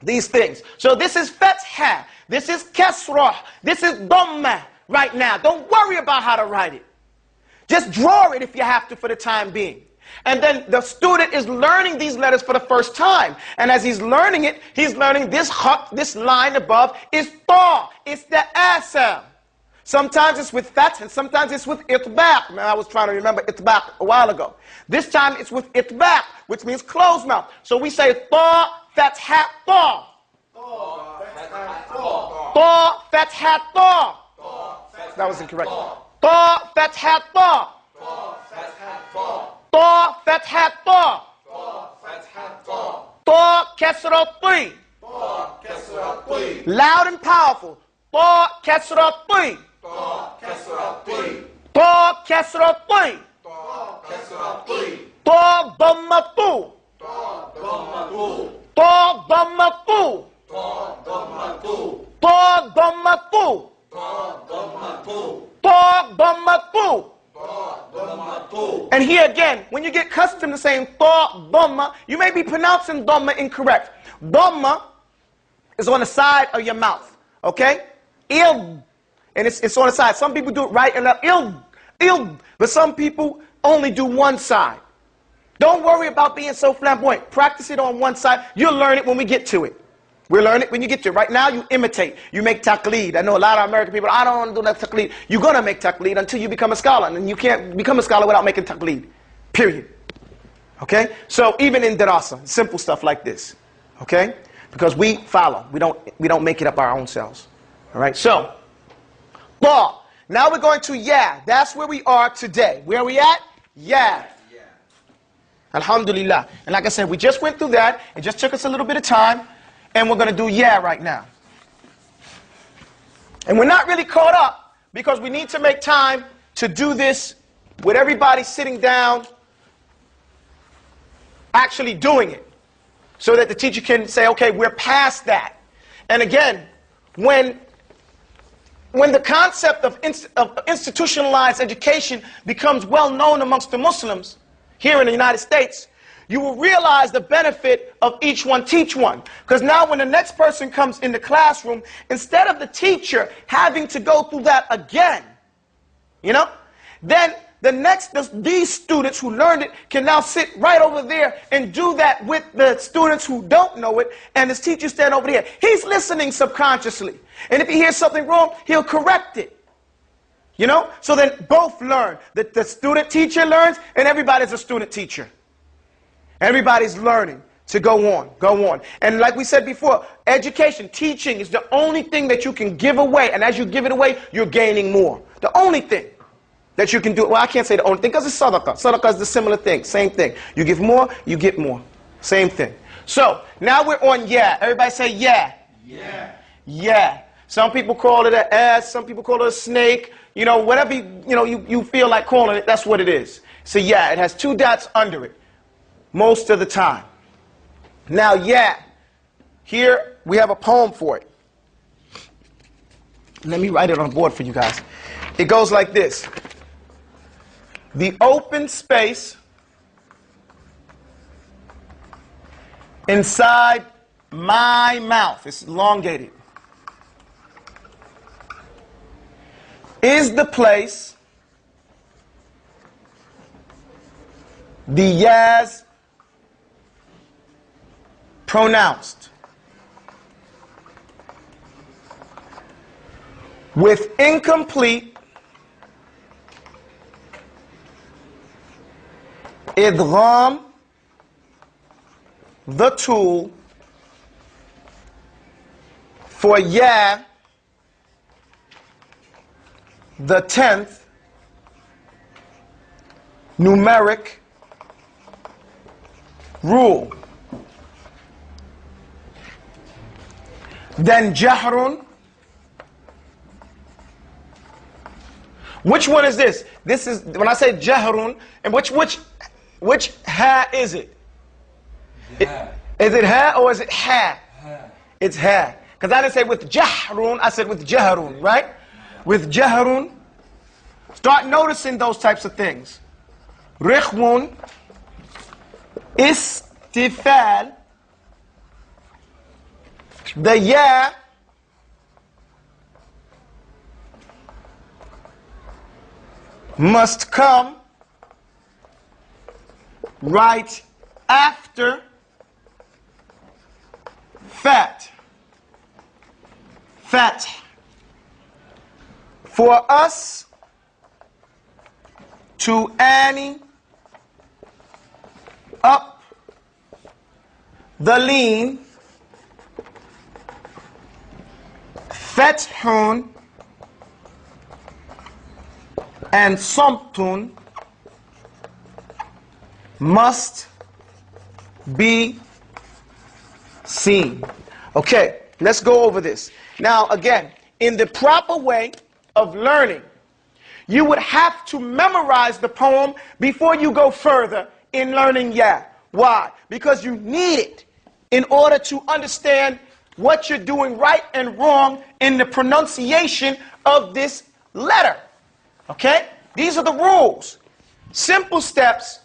These things. So this is fatha, this is kasrah, this is dhamma right now. Don't worry about how to write it. Just draw it if you have to for the time being. And then the student is learning these letters for the first time. And as he's learning it, he's learning this khat, this line above is ta. It's the a. Sometimes it's with fat and sometimes it's with itbaq. Now I was trying to remember itbaq a while ago. This time it's with itbaq, which means closed mouth. So we say ta. Fatha ta. Ta fatha ta. That was incorrect. Ta fatha ta. Ta fatha ta. Ta kasra ti. Loud and powerful. Ta kasra ti. Ta kasra ti. Ta dhamma tu. Ta dhamma tu. Ta dhamma tu. Ta dhamma tu. And here again, when you get accustomed to saying ta dhamma, you may be pronouncing dhamma incorrect. Dhamma is on the side of your mouth, okay? Il, and it's on the side. Some people do it right and left. Il, but some people only do one side. Don't worry about being so flamboyant. Practice it on one side. You'll learn it when we get to it. We'll learn it when you get to it. Right now, you imitate. You make taqleed. I know a lot of American people, I don't want to do that taqleed. You're going to make taqleed until you become a scholar. And you can't become a scholar without making taqleed. Period. Okay? So even in dirasa, simple stuff like this. Okay? Because we follow. We don't make it up our own selves. All right? So, ta. Now we're going to ya. That's where we are today. Where are we at? Ya. Alhamdulillah. And like I said, we just went through that. It just took us a little bit of time. And we're going to do yeah right now. And we're not really caught up because we need to make time to do this with everybody sitting down, actually doing it. So that the teacher can say, okay, we're past that. And again, when the concept of institutionalized education becomes well known amongst the Muslims, here in the United States, you will realize the benefit of each one teach one. Because now when the next person comes in the classroom, instead of the teacher having to go through that again, then these students who learned it can now sit right over there and do that with the students who don't know it, and his teacher stand over there. He's listening subconsciously. And if he hears something wrong, he'll correct it. You know? So then both learn. The student teacher learns, and everybody's a student teacher. Everybody's learning to go on. And like we said before, education, teaching is the only thing that you can give away. And as you give it away, you're gaining more. The only thing that you can do, well, I can't say the only thing, because it's sadaqah. Sadaqah is the similar thing, same thing. You give more, you get more. Same thing. So, now we're on yeah. Everybody say yeah. Yeah. Yeah. Some people call it an ass, some people call it a snake. You know, whatever you feel like calling it, that's what it is. So yeah, it has 2 dots under it most of the time. Now yeah, here we have a poem for it. Let me write it on the board for you guys. It goes like this. The open space inside my mouth, it's elongated, is the place the yas pronounced with incomplete idgham, the tool for ya, the 10th numeric rule. Then jahrun. Which one is this? This is, when I say jahrun, and which ha is it? Is it ha or is it ha? It's ha. Because I didn't say with jahrun, I said with jahrun, right? With jahrun, start noticing those types of things. Rikhwun, istifal, the ya must come right after fat. Fat. For us to ante up the lean, fathun and samtun must be seen. Okay, let's go over this. Now again, in the proper way of learning, you would have to memorize the poem before you go further in learning ya. Why? Because you need it in order to understand what you're doing right and wrong in the pronunciation of this letter. Okay? These are the rules. Simple steps.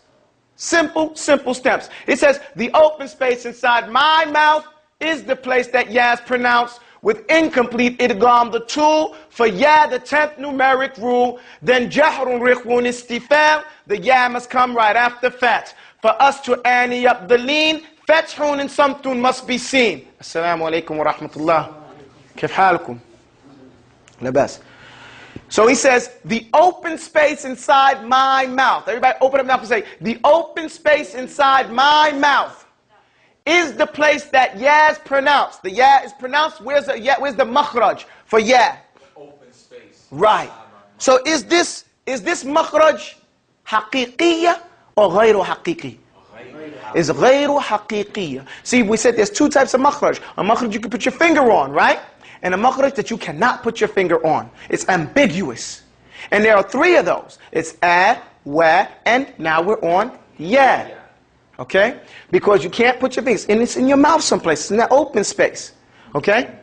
Simple steps. It says, the open space inside my mouth is the place that ya is pronounced with incomplete idgham, the tool for ya, the 10th numeric rule. Then jahrun rikhwun istifal, the ya must come right after fat. For us to ante up the lean, fathun and samtun must be seen. Assalamu alaikum wa rahmatullah. Kif halakum? Labas. So he says, the open space inside my mouth. Everybody open up mouth and say, the open space inside my mouth is the place that ya is pronounced. The ya is pronounced. Where's the makhraj for ya? Open space. Right. So is this makhraj haqiqiyya or ghayru haqiqi? It's ghayru haqiqiyya. See, we said there's 2 types of makhraj. A makhraj you can put your finger on, right? And a makhraj that you cannot put your finger on. It's ambiguous. And there are 3 of those. It's a, wa, and now we're on ya. Okay? Because you can't put your fingers, and it's in your mouth someplace. It's in that open space. Okay?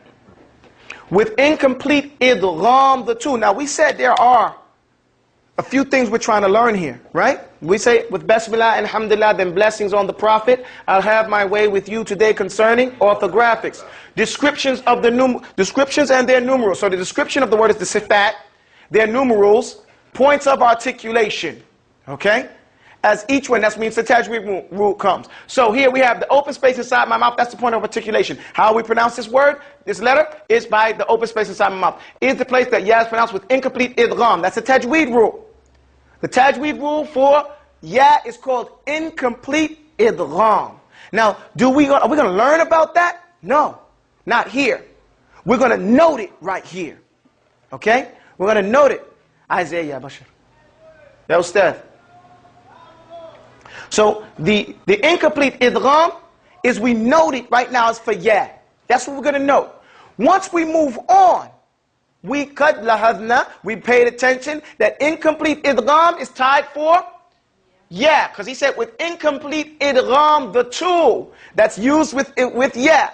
With incomplete idgham, the tool. Now we said there are a few things we're trying to learn here, right? We say with Bismillah and Alhamdulillah, then blessings on the Prophet. I'll have my way with you today concerning orthographics. Descriptions of the descriptions and their numerals. So the description of the word is the sifat, their numerals, points of articulation. Okay? as each one. That means the tajweed rule comes. So here we have the open space inside my mouth. That's the point of articulation. How we pronounce this word, this letter, is by the open space inside my mouth. Is the place that ya is pronounced with incomplete idgham. That's the tajweed rule. The tajweed rule for ya is called incomplete idgham. Now, are we going to learn about that? No, not here. We're going to note it right here. Okay? We're going to note it. Isaiah ya Bashar. Ya Ustad. So the incomplete idgham is we note it right now as for ya. That's what we're going to note. Once we move on, we paid attention that incomplete idgham is tied for ya. Because he said with incomplete idgham, the tool that's used with ya.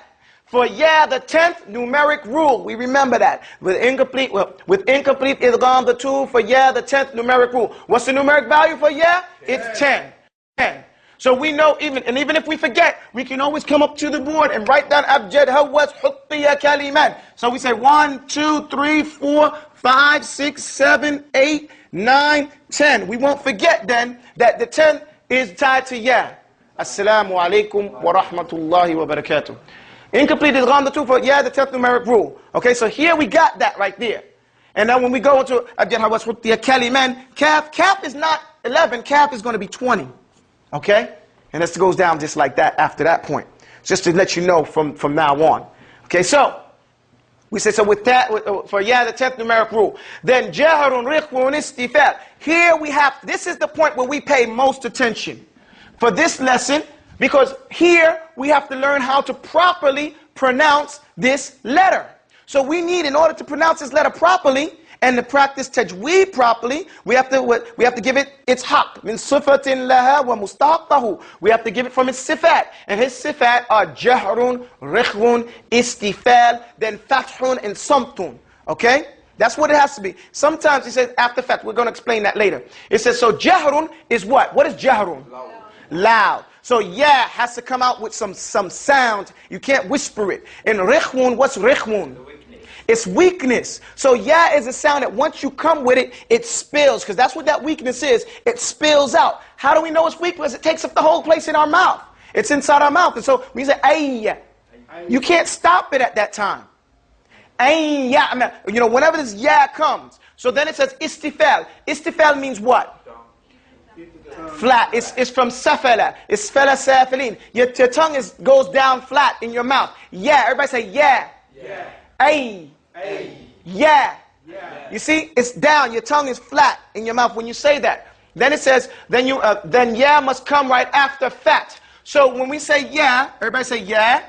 For ya, the 10th numeric rule. We remember that. With incomplete idgham, the tool for ya, the 10th numeric rule. What's the numeric value for ya? It's 10. 10. So we know even if we forget, we can always come up to the board and write down abjad hawaz huttiya kaliman. So we say 1, 2, 3, 4, 5, 6, 7, 8, 9, 10. We won't forget then that the 10 is tied to ya. Assalamu alaikum wa rahmatullahi wa barakatuh. Incomplete is gone the two for yeah, the 10th numeric rule. Okay, so here we got that right there. And now when we go into again, how the kaliman, kaf is not 11, kaf is going to be 20. Okay? And this goes down just like that after that point. Just to let you know from now on. Okay, so we say so with that for yeah, the 10th numeric rule. Then jahrun rikhun istifal. Here we have, this is the point where we pay most attention for this lesson. Because here we have to learn how to properly pronounce this letter. So we need, in order to pronounce this letter properly and to practice tajweed properly, we have to give it its haqq. Min sifatin laha wa mustaqahu. We have to give it from its sifat. And his sifat are jahrun, rikhun, istifal, then fathun and samtun. Okay? That's what it has to be. Sometimes it says after fath. We're going to explain that later. It says, so jahrun is what? What is jahrun? Loud. So yeah has to come out with some sound. You can't whisper it. And rikhun, what's rikhun? It's weakness. So yeah is a sound that once you come with it, it spills. Because that's what that weakness is. It spills out. How do we know it's weak? Because it takes up the whole place in our mouth. It's inside our mouth. And so when you say ayya, you can't stop it at that time. Ayya, you know, whenever this yeah comes. So then it says istifal. Istifal means what? Flat. It's from safala. It's fala safalin. Your tongue goes down flat in your mouth. Yeah. Everybody say yeah. Yeah. Ay. Yeah. You see, it's down. Your tongue is flat in your mouth when you say that. Then it says, then yeah must come right after fat. So when we say yeah, everybody say yeah.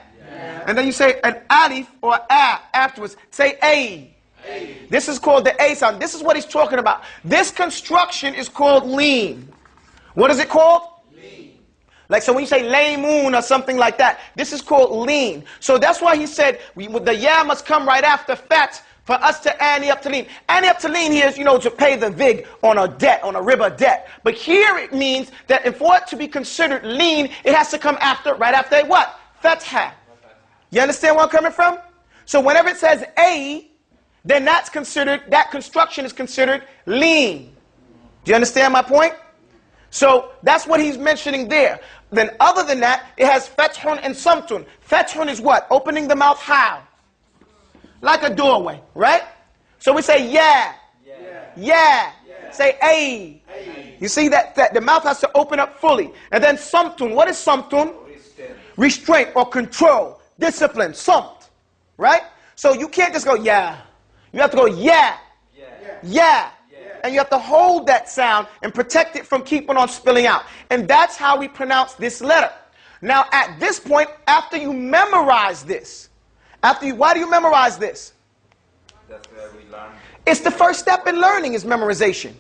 And then you say an alif or a afterwards. Say a. This is called the a sound. This is what he's talking about. This construction is called lean. What is it called? Lean. Like, so when you say laymoon or something like that, this is called lean. So that's why he said the ya must come right after fat for us to ante up to lean. Ante up to lean here is, you know, to pay the vig on a debt, on a riba debt. But here it means that for it to be considered lean, it has to come after, right after what? Fatha. You understand where I'm coming from? So whenever it says a, then that's considered, that construction is considered lean. Do you understand my point? So that's what he's mentioning there. Then other than that, it has fathun and samtun. Fathun is what? Opening the mouth how? Like a doorway, right? So we say yeah. Yeah. Say a. You see that the mouth has to open up fully. And then samtun. What is samtun? Restraint or control. Discipline. Samt. Right? So you can't just go yeah. You have to go yeah. Yeah. And you have to hold that sound and protect it from keeping on spilling out. And that's how we pronounce this letter. Now, at this point, after you memorize this, why do you memorize this? That's where we learn. It's the first step in learning is memorization.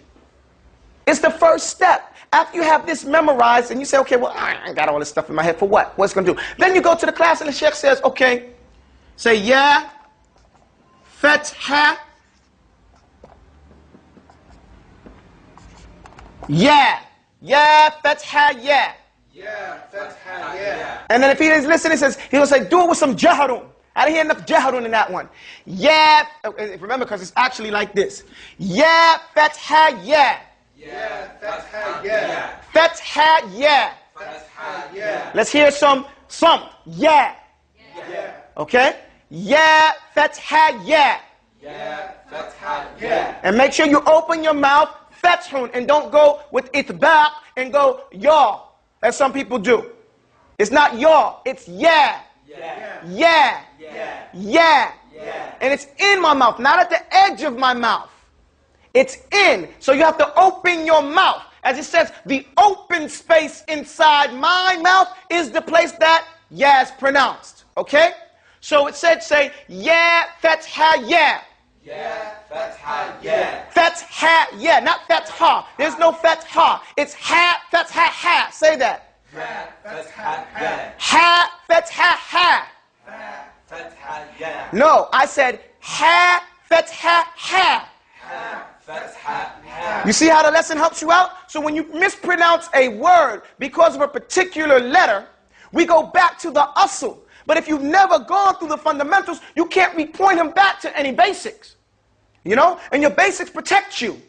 It's the first step. After you have this memorized and you say, okay, well, I got all this stuff in my head for what? What's it going to do? Then you go to the class and the sheikh says, okay, say yeah, fatha, yeah, fatha, yeah. Yeah, fatha, yeah. And then if he is listening, he'll say, do it with some jahrun. I didn't hear enough jahrun in that one. Yeah, remember, because it's actually like this. Yeah, fatha, yeah. Yeah, fatha, yeah. Fatha ya. Fatha ya. Let's hear some ya. Ya. Okay? Ya, fatha ya. Ya. Fatha ya. And make sure you open your mouth, fathun, and don't go with itbaq and go ya, as some people do. It's not ya, it's ya. Ya. Ya. Ya. Ya. Ya. And it's in my mouth, not at the edge of my mouth. It's in. So you have to open your mouth. As it says, the open space inside my mouth is the place that ya is pronounced. Okay? So it said, say, ya, fatha, ya. Ya. Fatha ya. Fatha, ya, not fatha. There's no fatha. It's ha, fatha, ha. Say that. Ha. Fatha ya. Ha, fatha, ha. Ha. Fatha ya. No, I said ha, fatha, ha. Ha. Fatha ha. You see how the lesson helps you out? So when you mispronounce a word because of a particular letter, we go back to the asl. But if you've never gone through the fundamentals, you can't repoint them back to any basics. You know? And your basics protect you.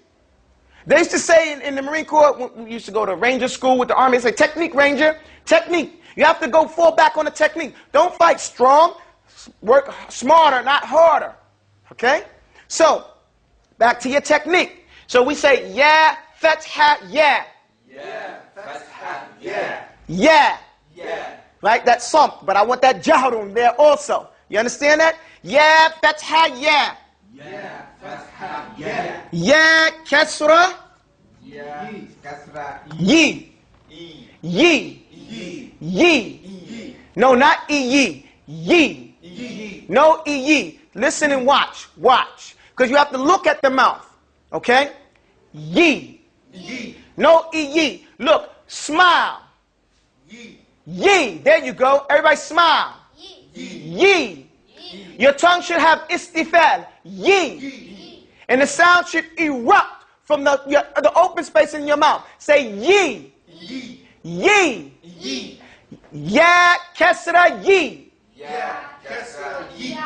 They used to say in the Marine Corps, when we used to go to Ranger school with the Army, they say, technique, Ranger, technique. You have to fall back on the technique. Don't fight strong. Work smarter, not harder. Okay? So, back to your technique. So we say, ya, fatha, ya. Ya. Fatha ya. Ya. Ya. Right? That's somp, but I want that jahrun there also. You understand that? Ya, fatha, ya. Ya. Fatha ya. Ya, kasra, Ya. Kasra yi. i. Yi. Yi. Yi. Yi. No, not yi. Yi. Yi. No yi. Listen and watch. Watch. Because you have to look at the mouth. Okay? Yi. Yi. No yi. Look, smile. Yi. Yi. There you go. Everybody smile. Yi. Yi. Your tongue should have istifal. Yi. Yi. And the sound should erupt from the open space in your mouth. Say yi. Yi. Yi. Yi. Ya kasra yi. Ya. Kasra yi.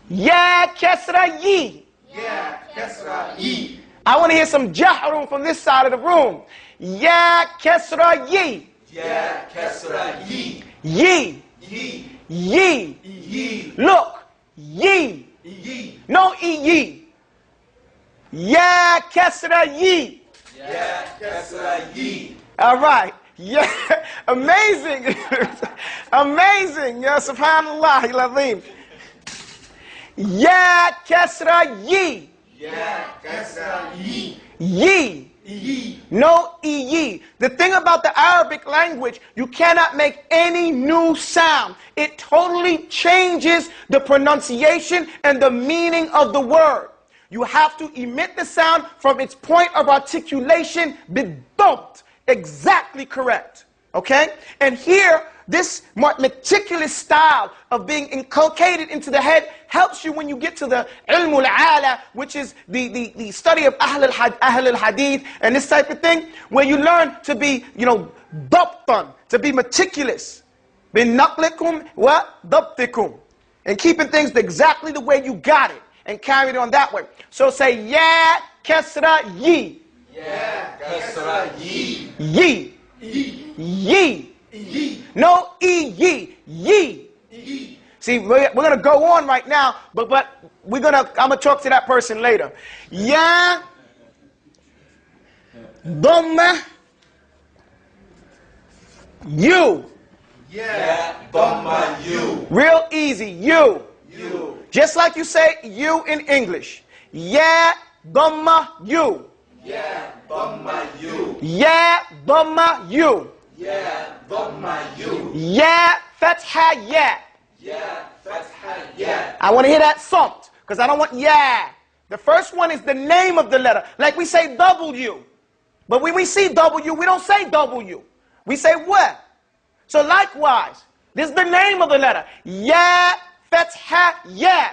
Ya kasra yi. Ya. Kasra yi. I want to hear some jahrun from this side of the room. Ya kasra yi. Ya. Kasra yi. Yi. Yi. Yi. Yi. Look. Yi. Yi. No yi. Ya kasra yi. Ya. Kasra yi. All right. Yeah. Amazing. Amazing. Ya subhanallah. Al-azim. Ya kasra yi. Ya. Kasra yi. Yi. Yi. No yi. The thing about the Arabic language, you cannot make any new sound. It totally changes the pronunciation and the meaning of the word. You have to emit the sound from its point of articulation, bidabt, exactly correct. Okay? And here, this meticulous style of being inculcated into the head helps you when you get to the ilm al-ala, which is the study of ahl al-hadith and this type of thing, where you learn to be, dabtan, to be meticulous. Bin naqlikum wa dabtikum. And keeping things exactly the way you got it and carry it on that way. So say ya kasra yi. Ya. Kasra yi. Yi. Yi. Yi. Yi. No yi. Yi. Yi. See, we're going to go on right now, but I'm going to talk to that person later. Ya, dhamma, you. Ya. Dhamma you. Real easy, you. You. Just like you say you in English. Ya, dhamma, you. Ya. Dhamma you. Ya, dhamma, you. Ya. Dhamma you. Ya, fatha, ya. Ya. Fatha ya. I want to hear that thumped, because I don't want ya. The first one is the name of the letter. Like we say W. But when we see W, we don't say W. We say what? So likewise, this is the name of the letter. Ya, fatha, ya.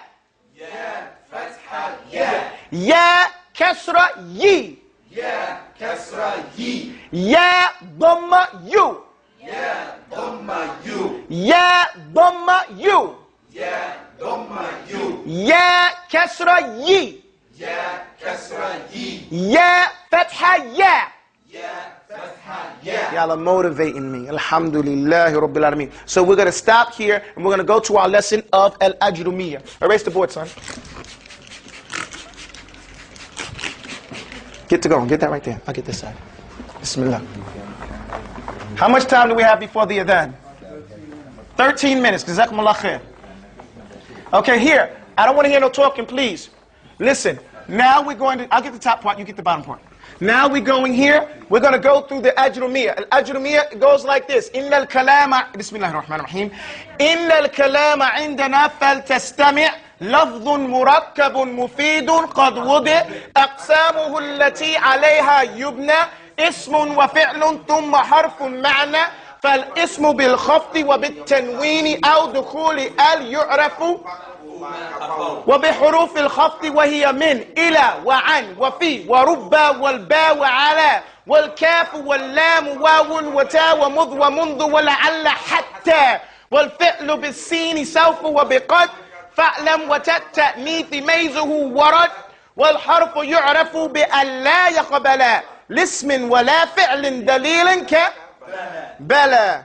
Ya. Fatha ya. Ya, kasra, yi. Ya. Kasra yi. Ya, dhamma, you. Ya. Dhamma you. Ya, dhamma, you. Ya. Dhamma you. Ya, kasra, yi. Ya. Kasra yi. Ya, fatha, ya. Ya. Y'all are motivating me. Alhamdulillah Rabbil Alameen. So we're going to stop here and we're going to go to our lesson of Al-Ajrumiyya. Erase the board, son. Get to go. Get that right there. I'll get this side. Bismillah. How much time do we have before the adhan? 13 minutes. Jazakumullah khair. Okay, here. I don't want to hear no talking, please. Listen. Now we're going to, I'll get the top part, you get the bottom part. Now we're going here, we're going to go through the Ajrumiyya. Al-Ajrumiyya goes like this. Inna al-kalama, Bismillahir Rahmanir Rahim. Inna al-kalama indana faltastami' lafdhun murakkabun mufidun qad wudi' aqsamuhu allati alayha yubna ismun wa fi'lun thumma harfun ma'na فالاسم بالخفض وبالتنوين أو دخول ال يعرف وبحروف الخفض وهي من إلى وعن وفي وربا والباء وعلى والكاف واللام واو وتاء ومذ ومنذ ولعل حتى والفعل بالسين سوف وبقد فاعلم وتأنيث ميزه ورد والحرف يعرف بأن لا يقبل لاسم ولا فعل دليل بلى.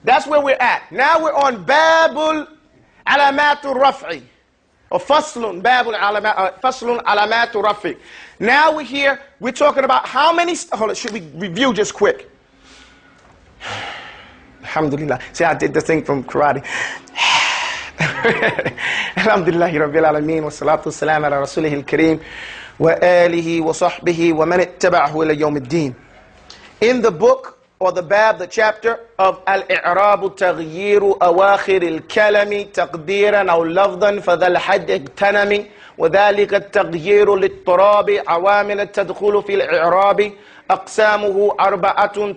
That's where we're at. Now we're on Babul Alamatul Raf'i. Or Faslun, Babul Faslun Alamatul Raf'i. Now we're here, we're talking about how many, hold on, should we review just quick? Alhamdulillah. See, I did the thing from karate. Alhamdulillah Rabbil Alameen wa salatu wa salam ala Rasulih al-Kareem wa alihi wa sahbihi wa man ittaba'ahu ila yawm ad-din. In the book, or the bab, the chapter of Al-I'rabu Taghyiru Awakhir Al-Kalami Taqdiran aw Lafdan Fadha Al-Hadd Igtanami وذلك التغيير للتراب عوامل تدخل في الإعراب أقسامه أربعة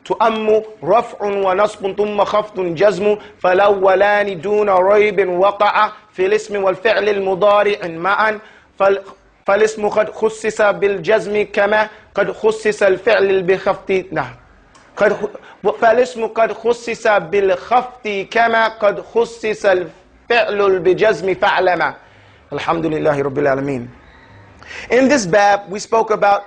تأم رفع ونصب ثم خفض جزم فالأولان دون ريب وقع في الاسم والفعل المضارع معا فالاسم قد خصص بالجزم كما قد خصص الفعل بخفض نعم فالاسم قد خصص بالخفض كما قد خصص الفعل بجزم فاعلم الحمد لله رب العالمين. In this bab we spoke about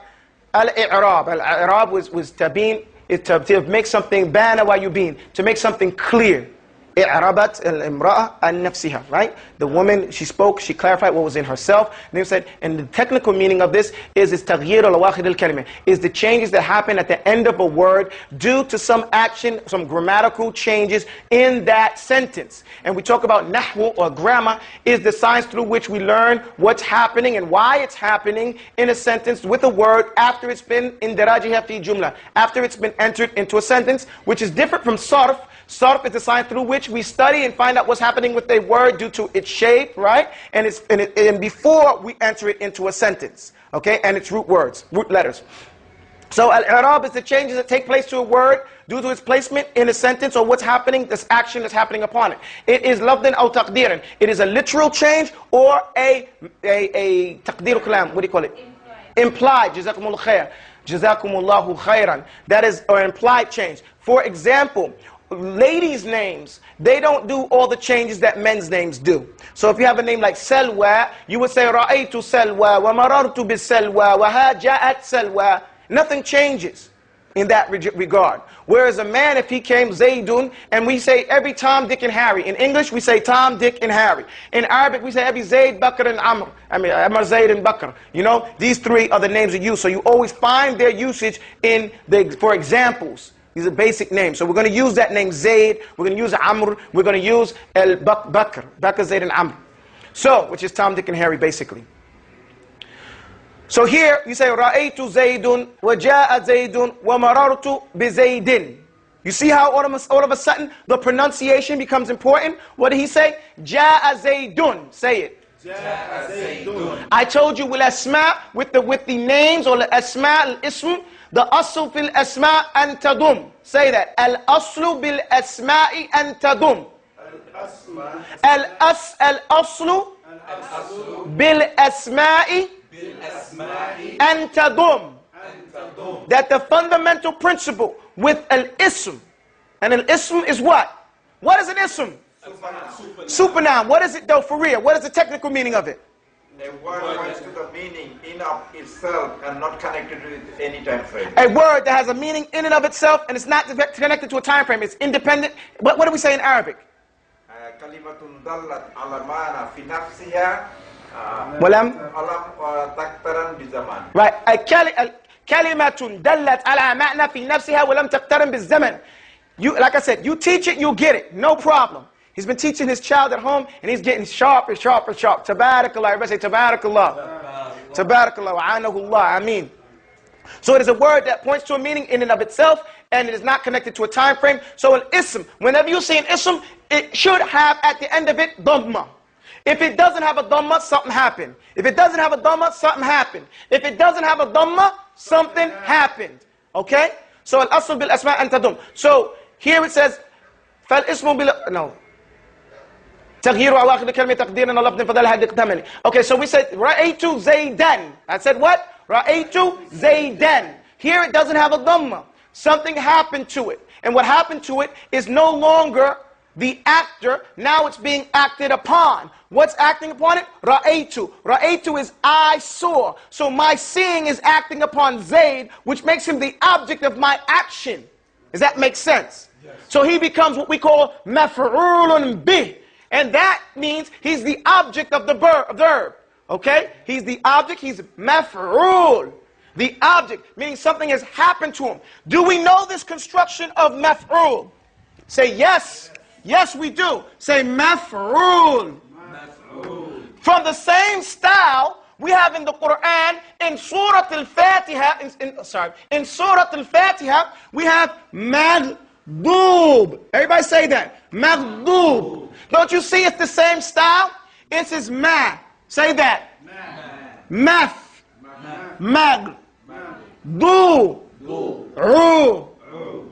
al-i'rab. Al-i'rab was tabeen, to make something bana wa yubin, to make something clear. I'rabat al-imra'a an-nafsiha, right? The woman, she spoke, she clarified what was in herself. And they said, and the technical meaning of this is taghyir al-awakhir al-kalima, is the changes that happen at the end of a word due to some action, some grammatical changes in that sentence. And we talk about nahwu, or grammar, is the science through which we learn what's happening and why it's happening in a sentence with a word after it's been indarajiha fi jumla, after it's been entered into a sentence, which is different from sarf. Sarf is the science through which we study and find out what's happening with a word due to its shape, right? And before we enter it into a sentence, okay? And its root words, root letters. So al-i'rab is the changes that take place to a word due to its placement in a sentence or what's happening, this action that's happening upon it. It is lafdan aw taqdiran. It is a literal change or a taqdir kalam. What do you call it? Implied. Jazakumullahu khair. Jazakumullahu khairan. That is an implied change. For example, ladies' names, they don't do all the changes that men's names do. So if you have a name like Salwa, you would say Ra'aytu Salwa wa marartu bis Salwa wa ha ja'at Salwa. Nothing changes in that regard. Whereas a man, if he came Zaydun, and we say every Tom, Dick, and Harry. In English, we say Tom, Dick, and Harry. In Arabic, we say every Zayd, Bakr, and Amr. Amr, Zayd, and Bakr. You know, these three are the names of used. So you always find their usage for examples. These are basic names. So we're going to use that name Zayd, we're going to use Amr, we're going to use Bakr, Zayd, and Amr. So, which is Tom, Dick, and Harry, basically. So here, you say, Ra'aytu Zaydun, wa ja'a Zaydun, wa marartu bi Zaydin. You see how all of a sudden, the pronunciation becomes important? What did he say? Ja'a Zaydun. Say it. Ja'a Zaydun. I told you, with asma, with the names, or the asma, al-ism, the asl fil asma an tadum. Say that. Al aslu bil asma'i an tadum. Al aslu bil asma'i an tadum. That the fundamental principle with al ism, and al ism is what? What is an ism? Supernoun. What is it though for real? What is the technical meaning of it? A word points to the meaning in of itself and not connected with any time frame. A word that has a meaning in and of itself and it's not connected to a time frame. It's independent. What do we say in Arabic? Kalimatun dallat ala mana fi nafsiha Walam? alam taktaran bi zaman. Right. Kalimatun dallat ala ma'na fi nafsiha walam taqtaran bizaman. Like I said, you teach it, you get it. No problem. He's been teaching his child at home, and he's getting sharp and sharp and sharp. Tabarakallah. Everybody say Tabarakallah. Tabarakallah. Wa'anahullah. Ameen. So it is a word that points to a meaning in and of itself, and it is not connected to a time frame. So an ism, whenever you see an ism, it should have at the end of it dhamma. If it doesn't have a dhamma, something happened. If it doesn't have a dhamma, something happened. If it doesn't have a dhamma, something happened. Okay? So al-asl bil asma an tadum. So here it says, fal ismu bil no. تغيير أواخر الكلمة تقديرا ولفظ فضلها دقتمني. Okay, so we said رأيت زيدان. I said what? رأيت زيدان. Here it doesn't have a dhamma. Something happened to it. And what happened to it is no longer the actor. Now it's being acted upon. What's acting upon it? رأيت. رأيت is I saw. So my seeing is acting upon Zayd, which makes him the object of my action. Does that make sense? Yes. So he becomes what we call مفعول به. And that means he's the object of the verb. Okay? He's the object. He's maf'ul. The object, meaning something has happened to him. Do we know this construction of maf'ul? Say yes. Yes, we do. Say maf'ul. From the same style we have in the Quran, in Surah Al-Fatiha, in Surah Al-Fatiha, we have maghdub. Everybody say that. Maghdub. Don't you see it's the same style? It says ma. Say that. Maf. Mag. Du. Ru.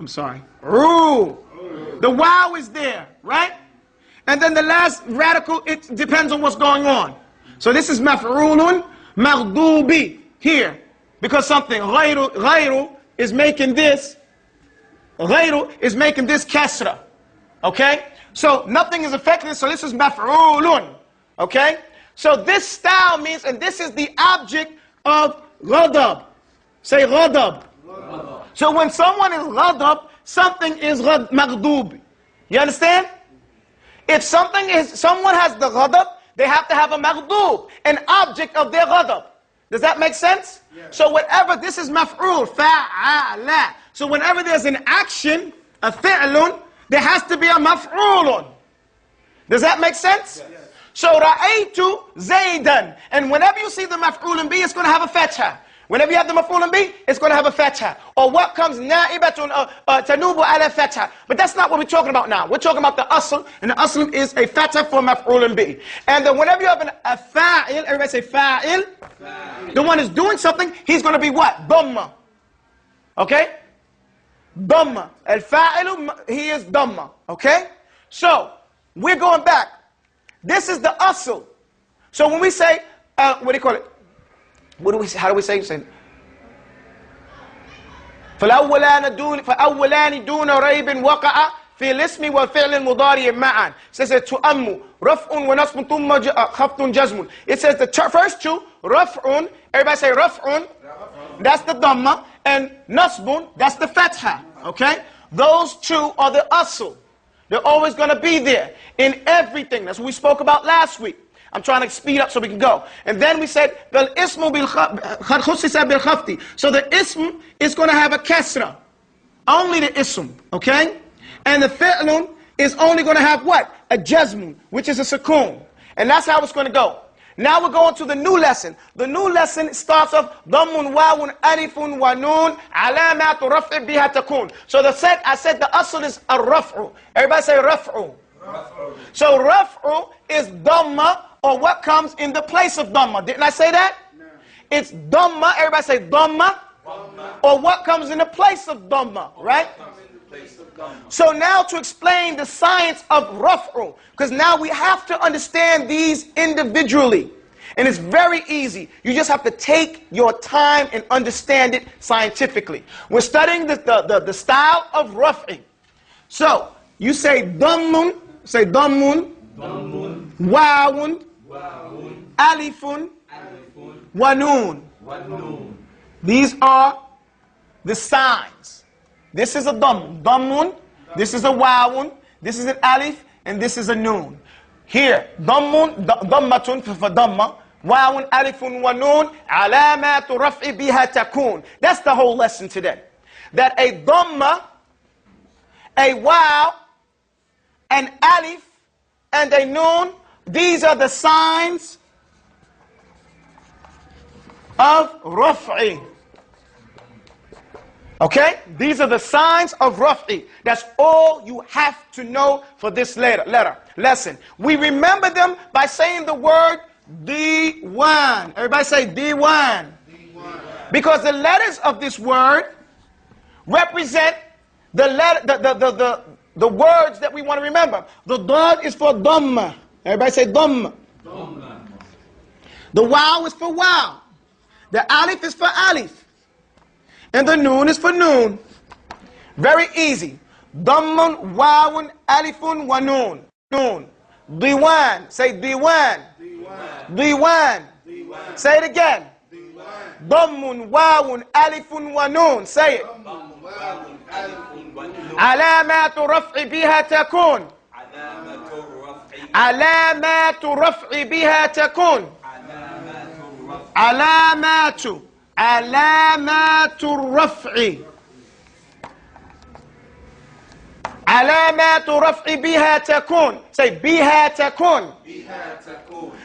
I'm sorry. Ru. The wow is there, right? And then the last radical, it depends on what's going on. So this is maf'ulun maghdubi here. Because something, ghayru is making this, kasra. Okay? So nothing is affected, so this is maf'ulun. Okay? So this style means, and this is the object of ghadab. Say ghadab. So when someone is ghadab, something is maghdub. You understand? If someone has the ghadab, they have to have a maghdub, an object of their ghadab. Does that make sense? Yes. So whatever, this is maf'ul, fa'ala. So whenever there's an action, a fi'lun, there has to be a maf'ulun. Does that make sense? Yes. So ra'aytu zaydan. And whenever you see the maf'ulun bi, it's going to have a fatha. Whenever you have the maf'ulun bi, it's going to have a fatha. Or what comes na'ibatun tanubu ala fatha. But that's not what we're talking about now. We're talking about the asl, and the asl is a fatha for maf'ulun bi. And then whenever you have a fa'il, everybody say fa'il. The one is doing something, he's going to be what? Dhamma. Okay? Dhamma. Al-fa'ilu, he is dhamma. Okay? So, we're going back. This is the asl. So when we say, what do you call it? How do we say? فَالْأَوَّلَانِ دُونَ رَيْبٍ وَقَعَ فِي الْإِسْمِ وَالْفِعْلِ الْمُضَارِعِ مَعًا. It says تُؤَمُّ رَفْءٌ وَنَصْبٌ ثُمَّ خَفْضٌ جَزْمٌ. It says the first two, رَفْءٌ, everybody say رَفْءٌ, that's the dhamma, and nasbun, that's the fatha. Okay? Those two are the asl. They're always going to be there in everything. That's what we spoke about last week. I'm trying to speed up so we can go. And then we said, the ismu bil khafti. So the ism is going to have a kasra. Only the ism. Okay? And the fi'lun is only going to have what? A jazmun, which is a sukoon. And that's how it's going to go. Now we're going to the new lesson. The new lesson starts off dhammun wawun alifun wa noon alamatu raf'i biha takun. So I said the asl is a raf'u. Everybody say raf'u. So raf'u is dhamma, or what comes in the place of dhamma. Didn't I say that? No. It's dhamma. Everybody say dhamma. Or what comes in the place of dhamma, right? So now to explain the science of raf'u, because now we have to understand these individually. And it's very easy. You just have to take your time and understand it scientifically. We're studying the style of raf'i. So you say dhammun, wawun, alifun, wa noon. These are the signs. This is a dammun, this is a wawun, this is an alif, and this is a noon. Here, dammatun for damma, wawun, alifun, wa noon, alamatu raf'i biha takun. That's the whole lesson today. That a damma, a waw, an alif, and a noon, these are the signs of raf'i. Okay? These are the signs of raf'i. That's all you have to know for this lesson. We remember them by saying the word diwan. Everybody say diwan. Because the letters of this word represent the words that we want to remember. The dad is for dhamma. Everybody say dhamma. The waw is for waw. The alif is for alif. And the noon is for noon. Very easy. Dammun, wawun, alifun, wa noon. Noon. Diwan. Say diwan. Diwan. Say it again. Dammun, wawun, alifun, wa noon. Say it. Alamatu raf'i biha takun. Alamatu raf'i biha takun. Alamatu. علامات الرفع علامات رفع بها تكون. Say بها تكون.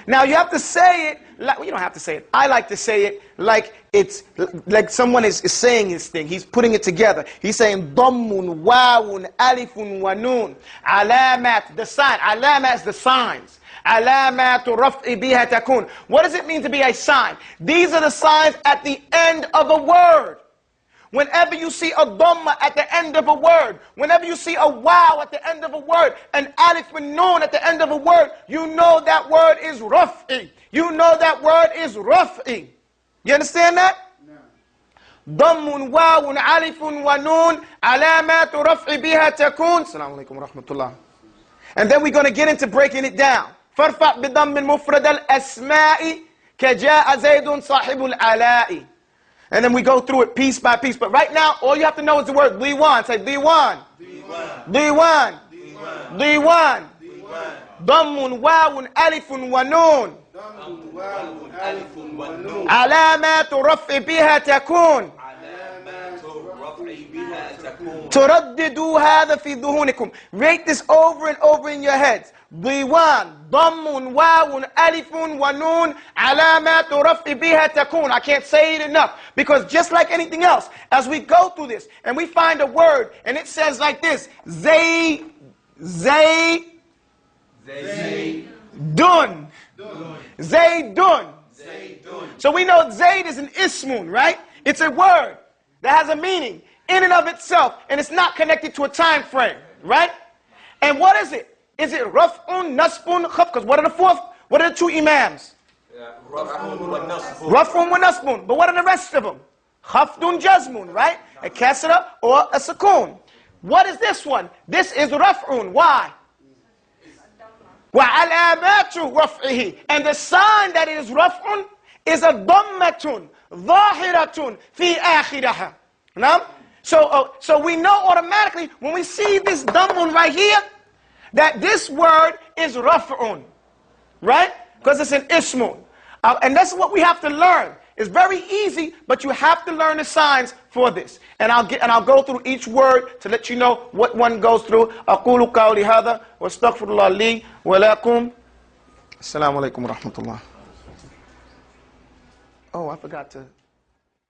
Now you have to say it like, well, you don't have to say it. I like to say it like it's like someone is saying his thing. He's putting it together. He's saying ضم واو ألف ونون علامات, the sign. علامات is the signs. علامات رفع بها تكون. What does it mean to be a sign? These are the signs at the end of a word. Whenever you see a dhamma at the end of a word, whenever you see a waw at the end of a word, an alif and noon at the end of a word, you know that word is raf'i. You know that word is raf'i. You understand that? ضم واو ألف ونون علامات رفع بها تكون. السلام عليكم ورحمة الله. And then we're going to get into breaking it down. فارفع بضم مفرد الأسماء كجاء زيد صاحب العلاء. And then we go through it piece by piece. But right now, all you have to know is the word diwan. Say diwan. Diwan. Diwan. ضم واو ألف ونون علامات رفع بها تكون. ترددوا هذا في ذهونكم. Rate this over and over in your heads. ضيوان ضم واو ألف ونون علامات رفع بها تكون. I can't say it enough, because just like anything else, as we go through this and we find a word and it says like this, Zaydun. Zaydun. So we know Zayd is an ismun, right? It's a word that has a meaning in and of itself, and it's not connected to a time frame, right? And what is it? Is it raf'un, nasbun, khaf? Because what are the two imams? Raf'un wa nasbun. But what are the rest of them? Khafdun, jazmun, right? A kasra or a sukoon. What is this one? This is raf'un. Why? وَعَلَامَاتُ رَفْعِهِ. And the sign that is raf'un is a dhammatun, ظاهرة في آخرها. Now, so we know automatically when we see this dhammun right here that this word is raf'un, right? Because it's an ismun. And that's what we have to learn. It's very easy, but you have to learn the signs for this. And I'll go through each word to let you know what one goes through. أقول قولي هذا واستغفر الله لي ولكم. السلام عليكم ورحمة الله. Oh, I forgot to